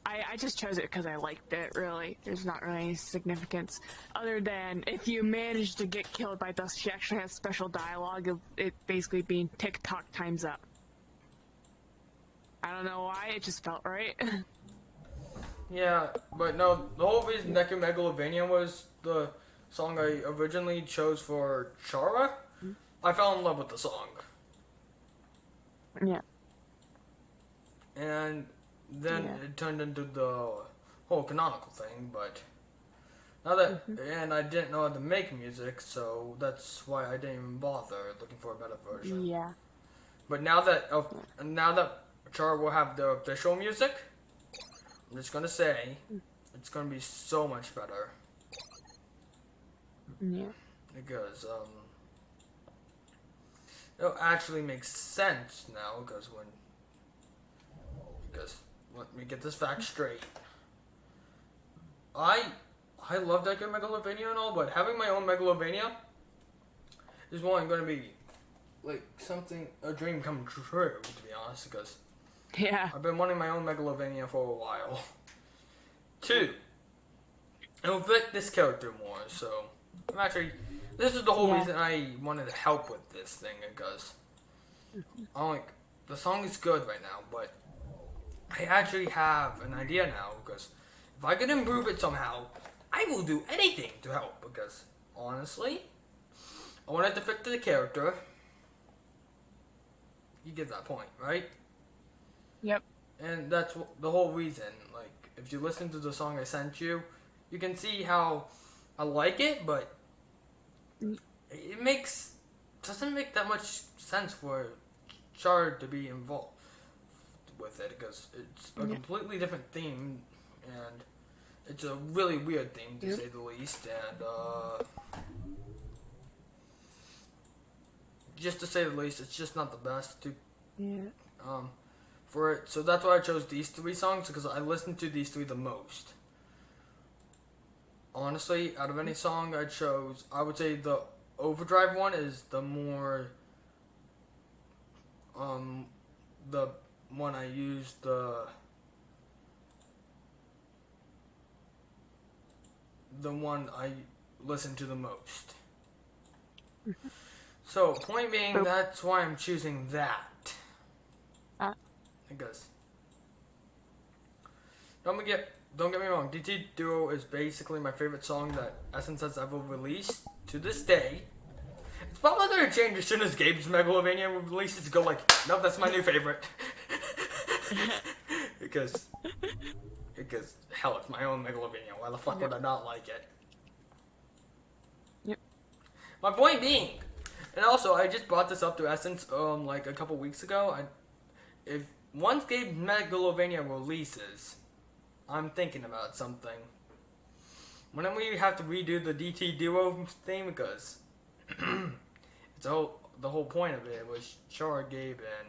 I just chose it because I liked it, really. There's not really any significance. Other than, if you manage to get killed by Dusk, she actually has special dialogue of it basically being TikTok times up. I don't know why, it just felt right. Yeah, but no, the whole reason Deku Megalovania was the song I originally chose for Chara, I fell in love with the song. Yeah. And then it turned into the whole canonical thing, but now that, and I didn't know how to make music, so that's why I didn't even bother looking for a better version. Yeah. But now that Chara will have the official music, I'm just gonna say, it's gonna be so much better. Yeah. Because, it'll actually make sense now, because let me get this fact straight. I love Deku Megalovania and all, but having my own Megalovania is one gonna be, like, a dream come true, to be honest, because Yeah. I've been wanting my own Megalovania for a while. 2, it'll fit this character more, so this is the whole reason I wanted to help with this thing, because the song is good right now, but I actually have an idea now, because if I could improve it somehow, I will do anything to help, because honestly, I want it to fit to the character. You get that point, right? Yep. And that's the whole reason. Like, if you listen to the song I sent you, you can see how I like it, but it doesn't make that much sense for Char to be involved with it, because it's a completely different theme, and it's a really weird theme to say the least, and just to say the least, it's just not the best for it. So that's why I chose these 3 songs, because I listened to these 3 the most. Honestly, out of any song I chose, I would say the Overdrive one is the more the one I used the one I listened to the most. So, point being, that's why I'm choosing that. Because don't get me wrong, DT Duo is basically my favorite song that Essence has ever released to this day. It's probably gonna change as soon as Gabe's Megalovania releases to go like, nope, that's my new favorite. because hell, it's my own Megalovania. Why the fuck would I not like it? Yep. My point being, and also I just brought this up to Essence like a couple weeks ago. If once Gabe Megalovania releases, I'm thinking about something. When do we have to redo the DT duo thing? Because the whole point of it was Char, Gabe, and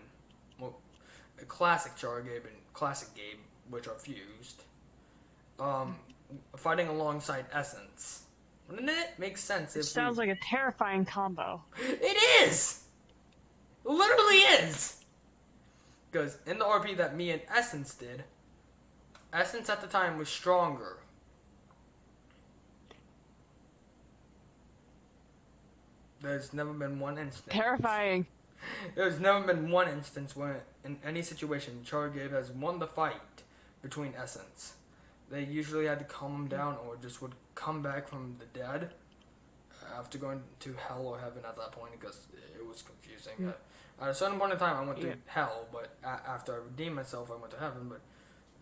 well, classic Char, Gabe, and classic Gabe, which are fused, fighting alongside Essence. Wouldn't it make sense if Sounds like a terrifying combo. It is! It literally is! Because in the RP that me and Essence did, Essence at the time was stronger. There's never been one instance. Terrifying. There's never been one instance when, in any situation, Char Gabe has won the fight between Essence. They usually had to calm him down or just would come back from the dead after going to hell or heaven at that point because it was confusing. At a certain point in time, I went to hell, but after I redeemed myself, I went to heaven. But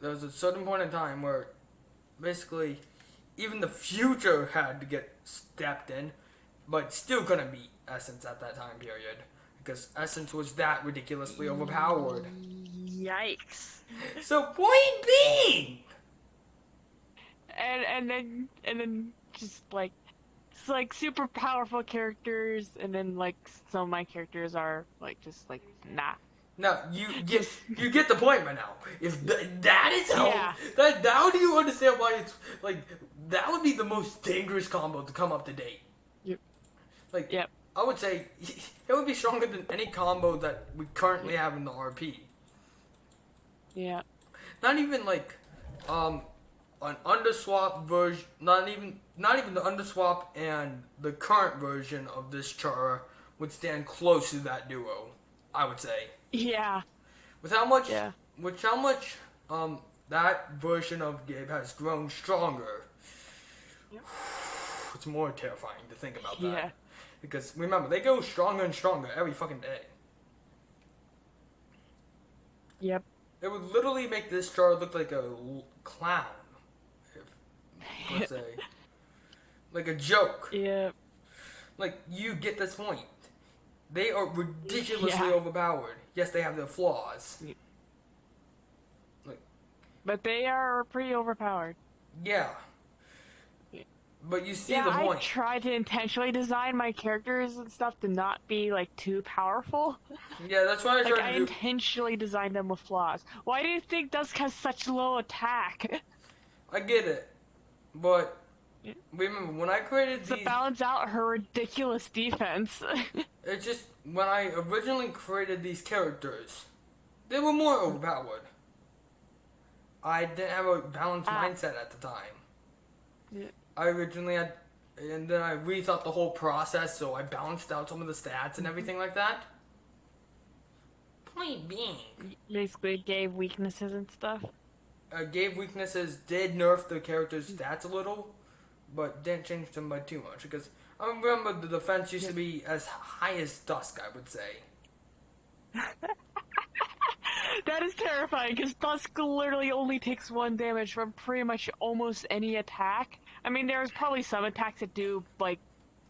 there was a certain point in time where basically even the future had to get stepped in, but still couldn't beat Essence at that time period because Essence was that ridiculously overpowered. Yikes. So point being, and then just like it's like super powerful characters, and then like some of my characters are like just like nah. No, you get the point by now. If that is how that how do you understand why it's like that would be the most dangerous combo to come up to date. Like I would say it would be stronger than any combo that we currently have in the RP. Yeah. Not even like an underswap version. Not even the underswap and the current version of this Chara would stand close to that duo. I would say. Yeah. With how much that version of Gabe has grown stronger, it's more terrifying to think about that. Yeah. Because remember, they go stronger and stronger every fucking day. Yep. It would literally make this Char look like a clown. If, let's say. Like a joke. Yep. Like, you get this point. They are ridiculously overpowered. Yes, they have their flaws. But they are pretty overpowered. Yeah. But you see the point. I tried to intentionally design my characters and stuff to not be like too powerful. Yeah, that's why I tried to do. I intentionally designed them with flaws. Why do you think Dusk has such low attack? I get it, but remember when I created to balance out her ridiculous defense. It's just when I originally created these characters, they were more overpowered. I didn't have a balanced mindset at the time. Yeah. I originally had, and then I rethought the whole process, so I balanced out some of the stats and everything like that. Point being, basically gave weaknesses and stuff. Gave weaknesses, did nerf the character's stats a little, but didn't change them by too much. Because I remember the defense used to be as high as Dusk, I would say. That is terrifying, because Dusk literally only takes 1 damage from pretty much almost any attack. I mean, there's probably some attacks that do, like,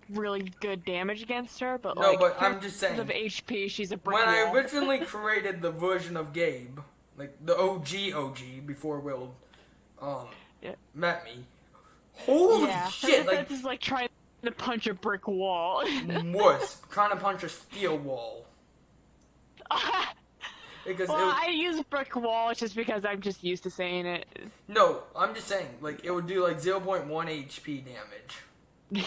really good damage against her, but, no, like, but I'm just saying, of HP, she's a brick when wall. I originally created the version of Gabe, like, the OG, before Will, met me, holy shit, like... That's just like trying to punch a brick wall. Worse, trying to punch a steel wall. Because I use brick wall just because I'm just used to saying it. No, I'm just saying, like, it would do, like, 0.1 HP damage.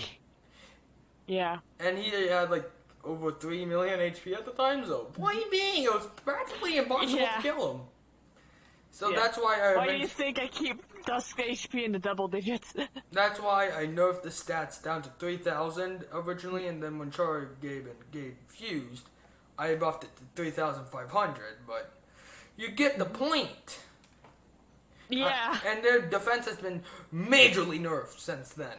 Yeah. And he had, like, over 3 million HP at the time, so point being, it was practically impossible to kill him. So that's why I... Why do you think I keep Dusk HP in the double digits? That's why I nerfed the stats down to 3,000 originally, and then when Char, Gabe, and Gabe fused, I buffed it to 3,500, but you get the point. Yeah. And their defense has been majorly nerfed since then.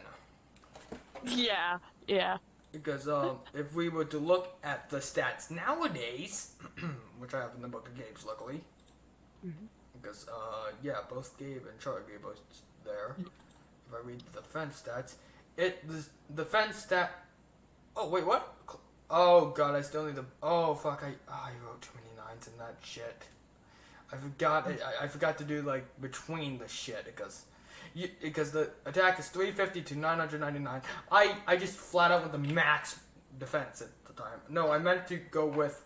Yeah, yeah. Because if we were to look at the stats nowadays, which I have in the book of Gabe's, luckily, because yeah, both Gabe and Char Gabe both there. If I read the defense stats, the defense stat. Oh wait, what? Oh god, I still need the. Oh fuck, I wrote too many 9s in that shit. I forgot to do like between the shit because because the attack is 350 to 999. I just flat out went the max defense at the time. No, I meant to go with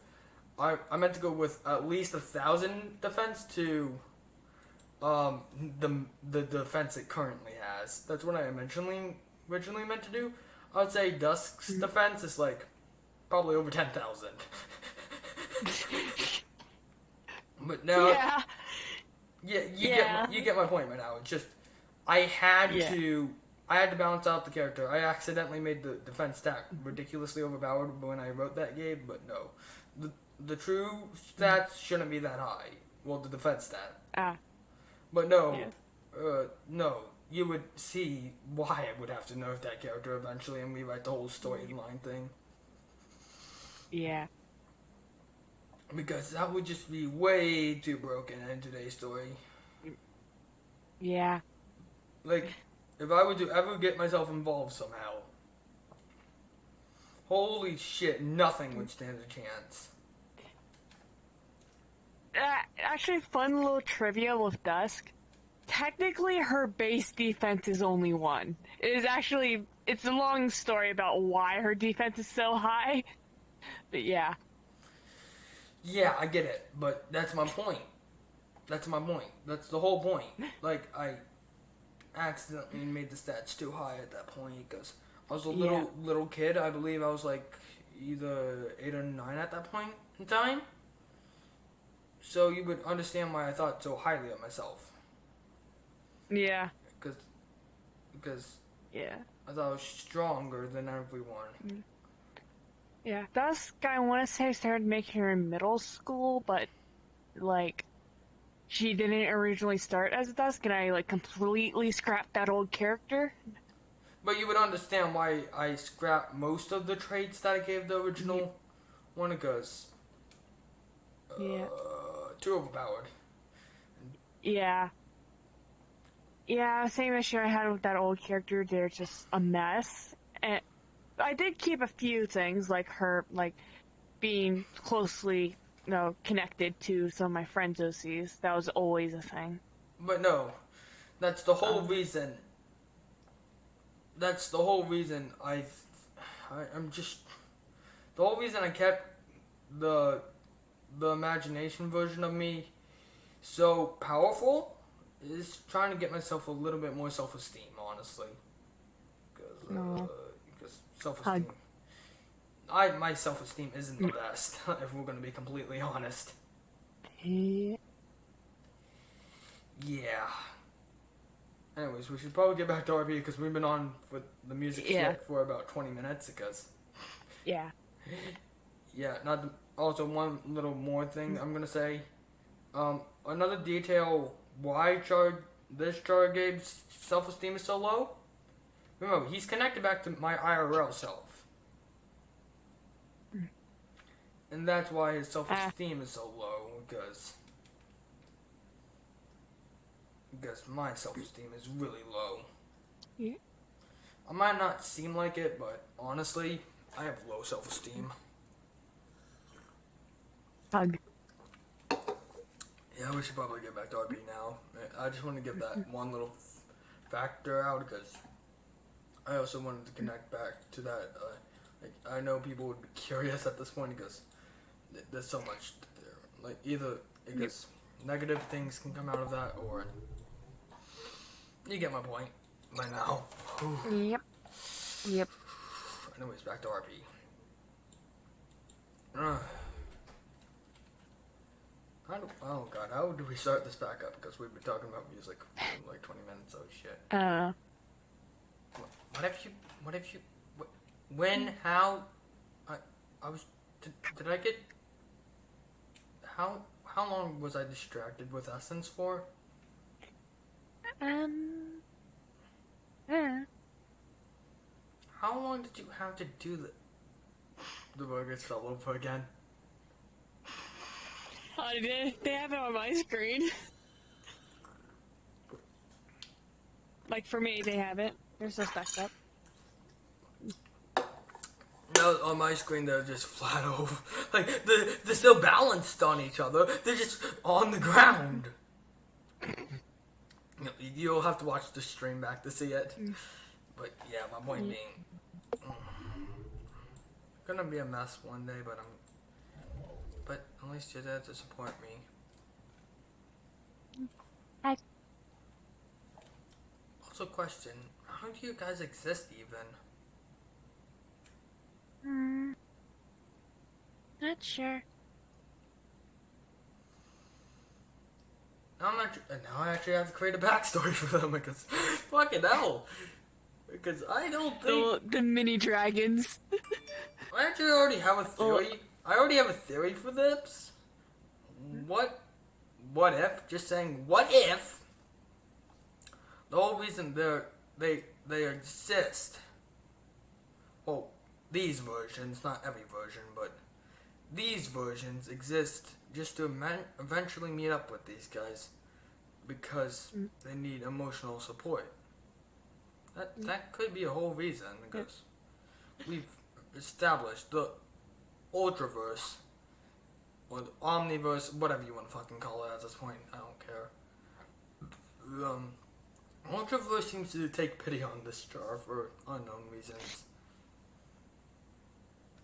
at least 1,000 defense to the defense it currently has. That's what I originally meant to do. I would say Dusk's defense is like probably over 10,000. But now, you get my point right now. It's just I had to balance out the character. I accidentally made the defense stat ridiculously overpowered when I wrote that game, but no, the true stats shouldn't be that high. Well, the defense stat. But no, no, you would see why I would have to nerf that character eventually and rewrite the whole storyline thing. Yeah. Because that would just be way too broken in today's story. Yeah. Like, if I were to ever get myself involved somehow, holy shit, nothing would stand a chance. Actually, fun little trivia with Dusk. Technically, her base defense is only 1. It's a long story about why her defense is so high. But yeah. Yeah, I get it, but that's my point. That's the whole point. Like, I accidentally made the stats too high at that point because I was a little kid. I believe I was like either 8 or 9 at that point in time. So you would understand why I thought so highly of myself. Yeah. Because I thought I was stronger than everyone. Yeah, Dusk, I want to say I started making her in middle school, but, like, she didn't originally start as a Dusk, and I, like, completely scrapped that old character. But you would understand why I scrapped most of the traits that I gave the original one, because too overpowered. Yeah. Yeah, same issue I had with that old character. They're just a mess. And I did keep a few things, like her, like, being closely, connected to some of my friends' OCs. That was always a thing. But no, that's the whole reason. That's the whole reason I'm just... The whole reason I kept the imagination version of me so powerful is trying to get myself a little bit more self-esteem, honestly. Because self-esteem... my self-esteem isn't the best, if we're going to be completely honest. Yeah. Anyways, we should probably get back to RP because we've been on with the music shit for about 20 minutes because... Yeah. Yeah, also one little more thing I'm going to say. Another detail why this Chargabe's self-esteem is so low. Remember, he's connected back to my IRL self. And that's why his self-esteem is so low, because my self-esteem is really low. Yeah. I might not seem like it, but honestly, I have low self-esteem. Hug. Yeah, we should probably get back to RP now. I just want to give that one little factor out, because I also wanted to connect back to that. I know people would be curious at this point, because there's so much there. Like, either because negative things can come out of that, or you get my point by now. Yep. Anyways, back to RP. Oh god, how do we start this back up? Because we've been talking about music for like 20 minutes. Oh shit. What if you? When? How? I was. Did I get? How long was I distracted with Essence for? How long did you have to do the burgers fell over again? Oh, they have it on my screen. Like, for me, they have it. They're so stacked up. No, on my screen they're just flat over. Like, they're still balanced on each other. They're just on the ground. You'll have to watch the stream back to see it. But yeah, my point being, gonna be a mess one day, but at least you're there to support me. Also, question: how do you guys exist even? Not sure. Now I actually have to create a backstory for them because fucking hell. Because I don't think The mini dragons. I actually already have a theory. I already have a theory for this. What if? Just saying. What if? The whole reason they exist. Well, these versions, not every version, but these versions exist just to eventually meet up with these guys because they need emotional support. That could be a whole reason because we've established the Ultraverse or the Omniverse, whatever you want to fucking call it at this point. I don't care. Ultraverse seems to take pity on this Char for unknown reasons.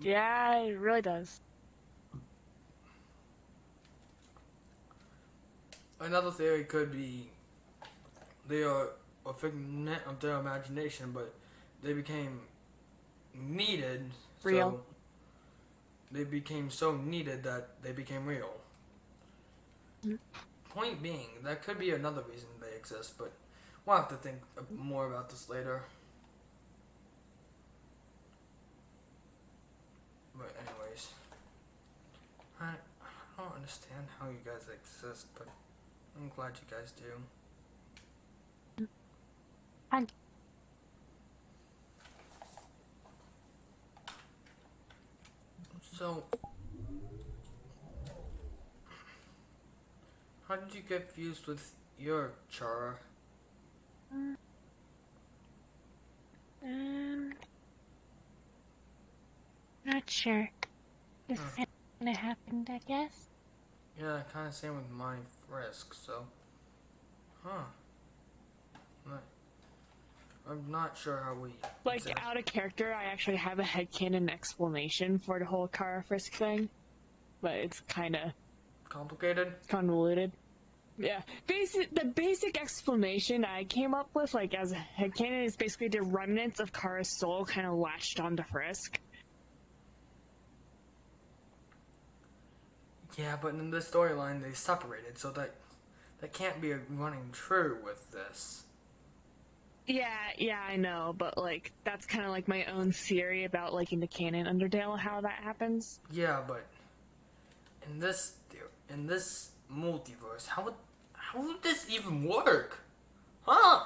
Yeah, it really does. Another theory could be they are a figment of their imagination, but they became needed. Real. So they became so needed that they became real. Point being, that could be another reason they exist, but we'll have to think more about this later. But anyways, I don't understand how you guys exist, but I'm glad you guys do. Fun. So, how did you get fused with your Chara? Not sure. Just kind of happened, I guess. Yeah, kind of same with my Frisk, so. I'm not sure how we. Like, out of character, I actually have a headcanon explanation for the whole Kara Frisk thing. But it's kind of complicated? Convoluted. Yeah. The basic explanation I came up with, like, as a headcanon is basically the remnants of Kara's soul kind of latched onto Frisk. Yeah, but in the storyline they separated, so that can't be running true with this. Yeah, I know, but, like, that's kind of like my own theory about, like, in the canon Undertale, how that happens. Yeah, but in this multiverse, how would this even work? Huh?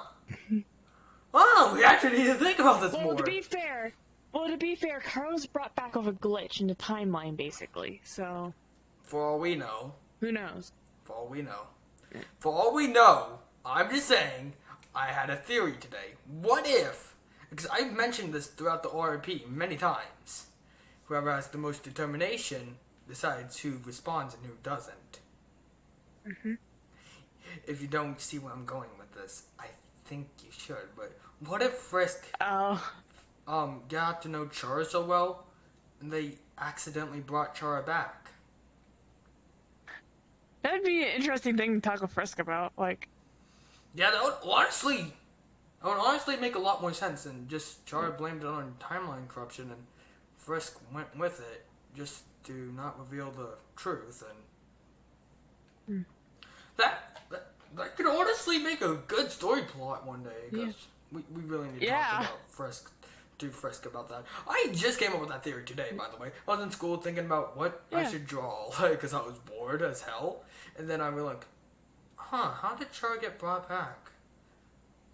We actually need to think about this more. To be fair, Kara was brought back with a glitch in the timeline, basically, so. For all we know. Who knows? For all we know. For all we know, I'm just saying, I had a theory today. What if, because I've mentioned this throughout the RP many times, whoever has the most determination decides who responds and who doesn't. If you don't see where I'm going with this, I think you should, but what if Frisk got to know Chara so well, and they accidentally brought Chara back? That would be an interesting thing to talk with Frisk about, like. Yeah, that would honestly make a lot more sense than just Chara blamed it on timeline corruption and Frisk went with it just to not reveal the truth, and that could honestly make a good story plot one day, because we really need to talk about Frisk. Do Frisk about that. I just came up with that theory today, by the way. I was in school thinking about what I should draw, because I was bored as hell. And then I was like, how did Char get brought back?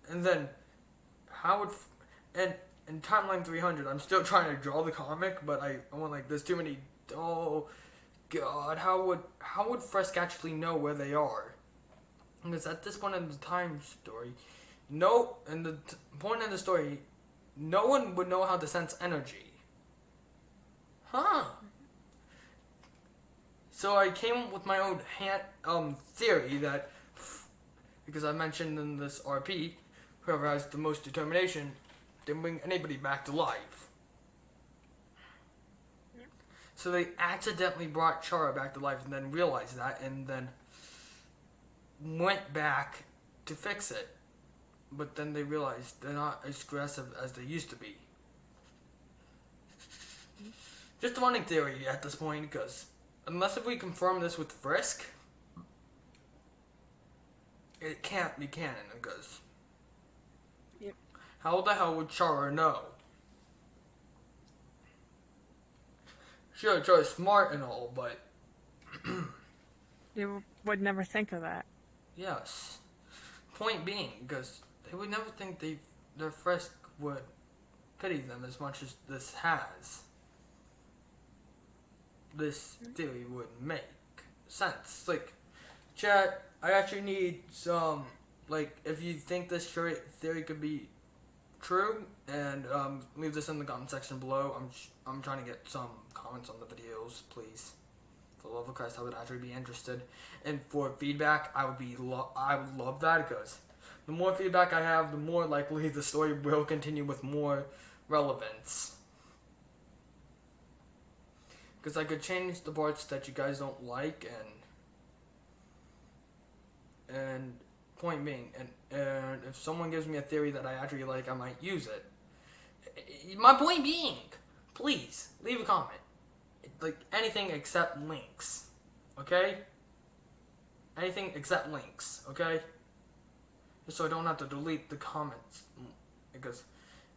And then, how would... And in Timeline 300, I'm still trying to draw the comic, but I want, like, there's too many... Oh, God, how would Frisk actually know where they are? Because at this point in the time story, point in the story, no one would know how to sense energy. So I came up with my own theory that Because I mentioned in this RP, whoever has the most determination didn't bring anybody back to life. So they accidentally brought Chara back to life and then realized that and then went back to fix it. But then they realized they're not as aggressive as they used to be. Just a running theory at this point, because unless if we confirm this with Frisk, it can't be canon, because Yep. how the hell would Chara know? Sure, Chara's smart and all, but You would never think of that. yes. Point being, because they would never think their Frisk would pity them as much as this has. This theory would make sense. Like, chat, I actually need some, like, if you think this theory could be true, and leave this in the comment section below. I'm trying to get some comments on the videos, please. For the love of Christ, I would actually be interested. And for feedback, I would love that, because the more feedback I have, the more likely the story will continue with more relevance. Because I could change the parts that you guys don't like, and point being, and if someone gives me a theory that I actually like, I might use it. My point being, please leave a comment, like anything except links, okay? Anything except links, okay? Just so I don't have to delete the comments, because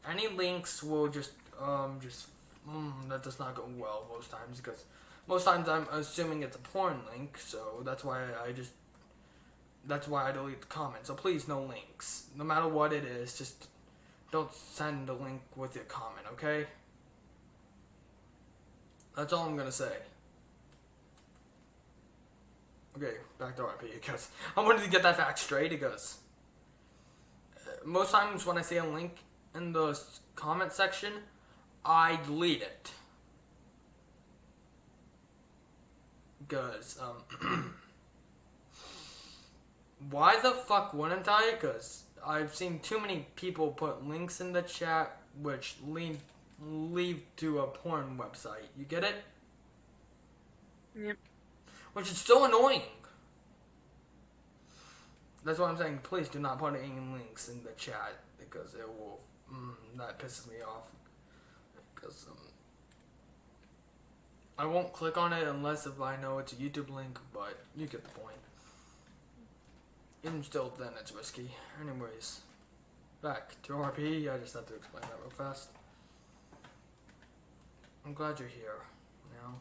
any links will just that does not go well most times, because most times I'm assuming it's a porn link, so that's why I delete the comment. So please, no links. No matter what it is, just don't send a link with your comment, okay? That's all I'm gonna say. Okay, back to RP, because I wanted to get that fact straight, because most times when I see a link in the comment section, I delete it. Because, why the fuck wouldn't I? Because I've seen too many people put links in the chat which lead to a porn website. You get it? Yep. Which is so annoying. That's why I'm saying, please do not put any links in the chat, because it will, that pisses me off. Because, I won't click on it unless if I know it's a YouTube link, but you get the point. Even still, then it's risky. Anyways, back to RP. I just have to explain that real fast. I'm glad you're here. Now.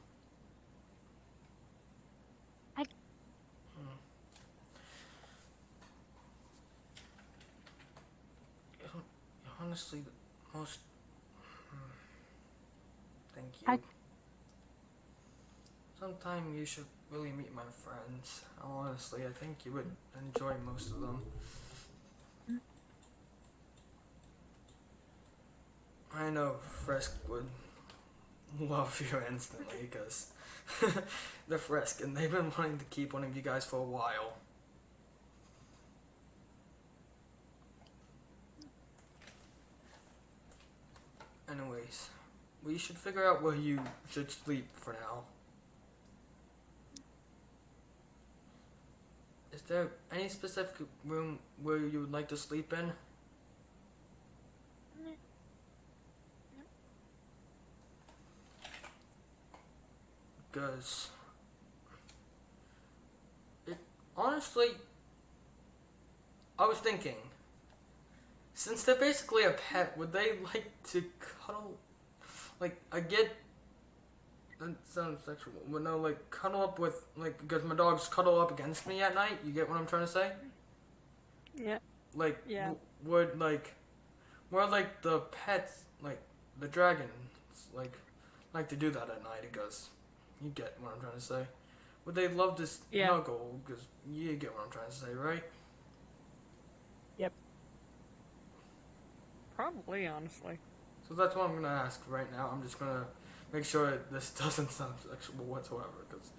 You're honestly the most. Thank you. Sometime you should really meet my friends. Honestly, I think you would enjoy most of them. I know Frisk would love you instantly, because they're Frisk, and they've been wanting to keep one of you guys for a while. Anyways, we should figure out where you should sleep for now. Is there any specific room where you would like to sleep in? Because honestly, I was thinking, since they're basically a pet, would they like to cuddle? Like, I get that sounds sexual, but no, like, cuddle up with, like, because my dogs cuddle up against me at night. You get what I'm trying to say? Yeah. Like, Yeah. would, like, more like the pets, like, the dragons, like to do that at night, because you get what I'm trying to say. Would they love to snuggle? Because you get what I'm trying to say, right? Yep. Probably, honestly. So that's what I'm going to ask right now. I'm just going to make sure this doesn't sound sexual whatsoever, because,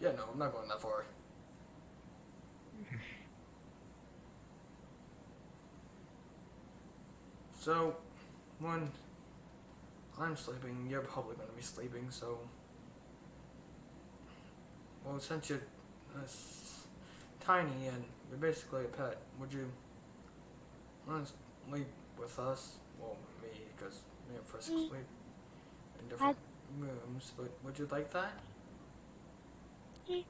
yeah, no, I'm not going that far. So, when I'm sleeping, you're probably going to be sleeping, so... Well, since you're tiny and you're basically a pet, would you want to sleep with us? Well, me, because me and Frisk sleep in different rooms, but would you like that? Yeah.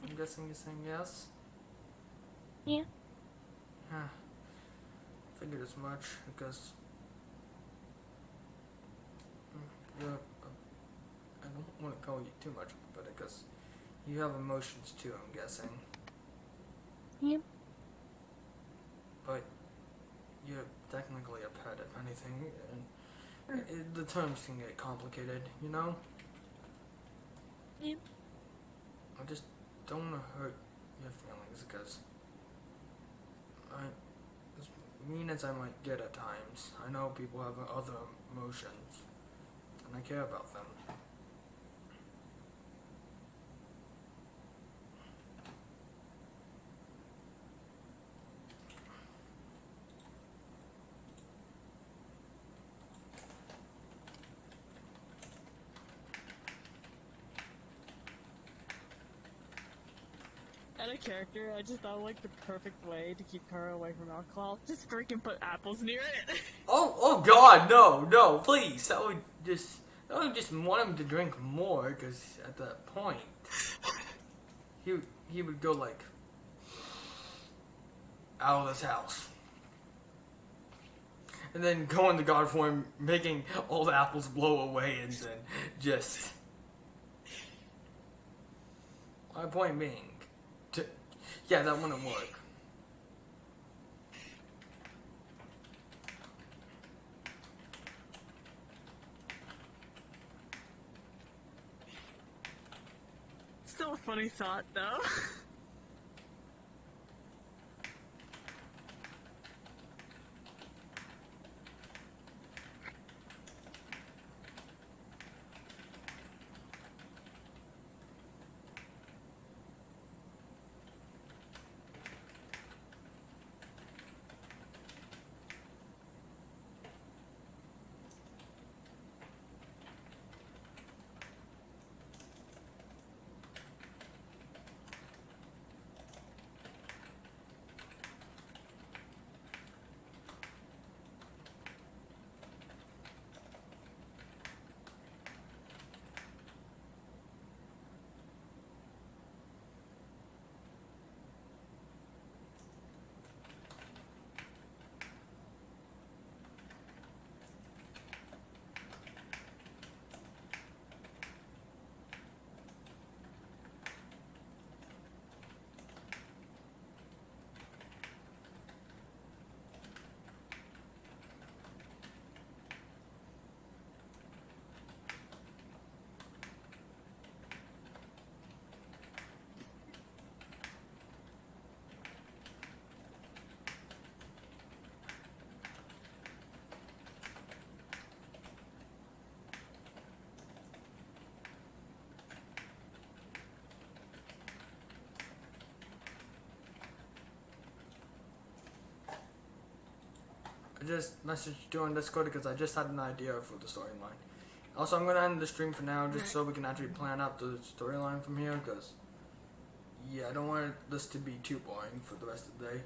I'm guessing you're saying yes? Yeah. Huh. Figured as much, because you're I don't want to call you too much, but I guess you have emotions too, I'm guessing. Yeah. But you're technically a pet, if anything, and the terms can get complicated, you know? Yeah. I just don't want to hurt your feelings, because as mean as I might get at times, I know people have other emotions, and I care about them. Out of character, I just thought like the perfect way to keep Kara away from alcohol. Just freaking put apples near it. Oh God, no, please. I would just want him to drink more, because at that point, he would go like out of this house, and then go into God form, making all the apples blow away, and then just. My point being, yeah, that wouldn't work. Still a funny thought, though. I just messaged you on Discord because I just had an idea for the storyline. Also, I'm gonna end the stream for now, just so we can actually plan out the storyline from here, because, yeah, I don't want this to be too boring for the rest of the day.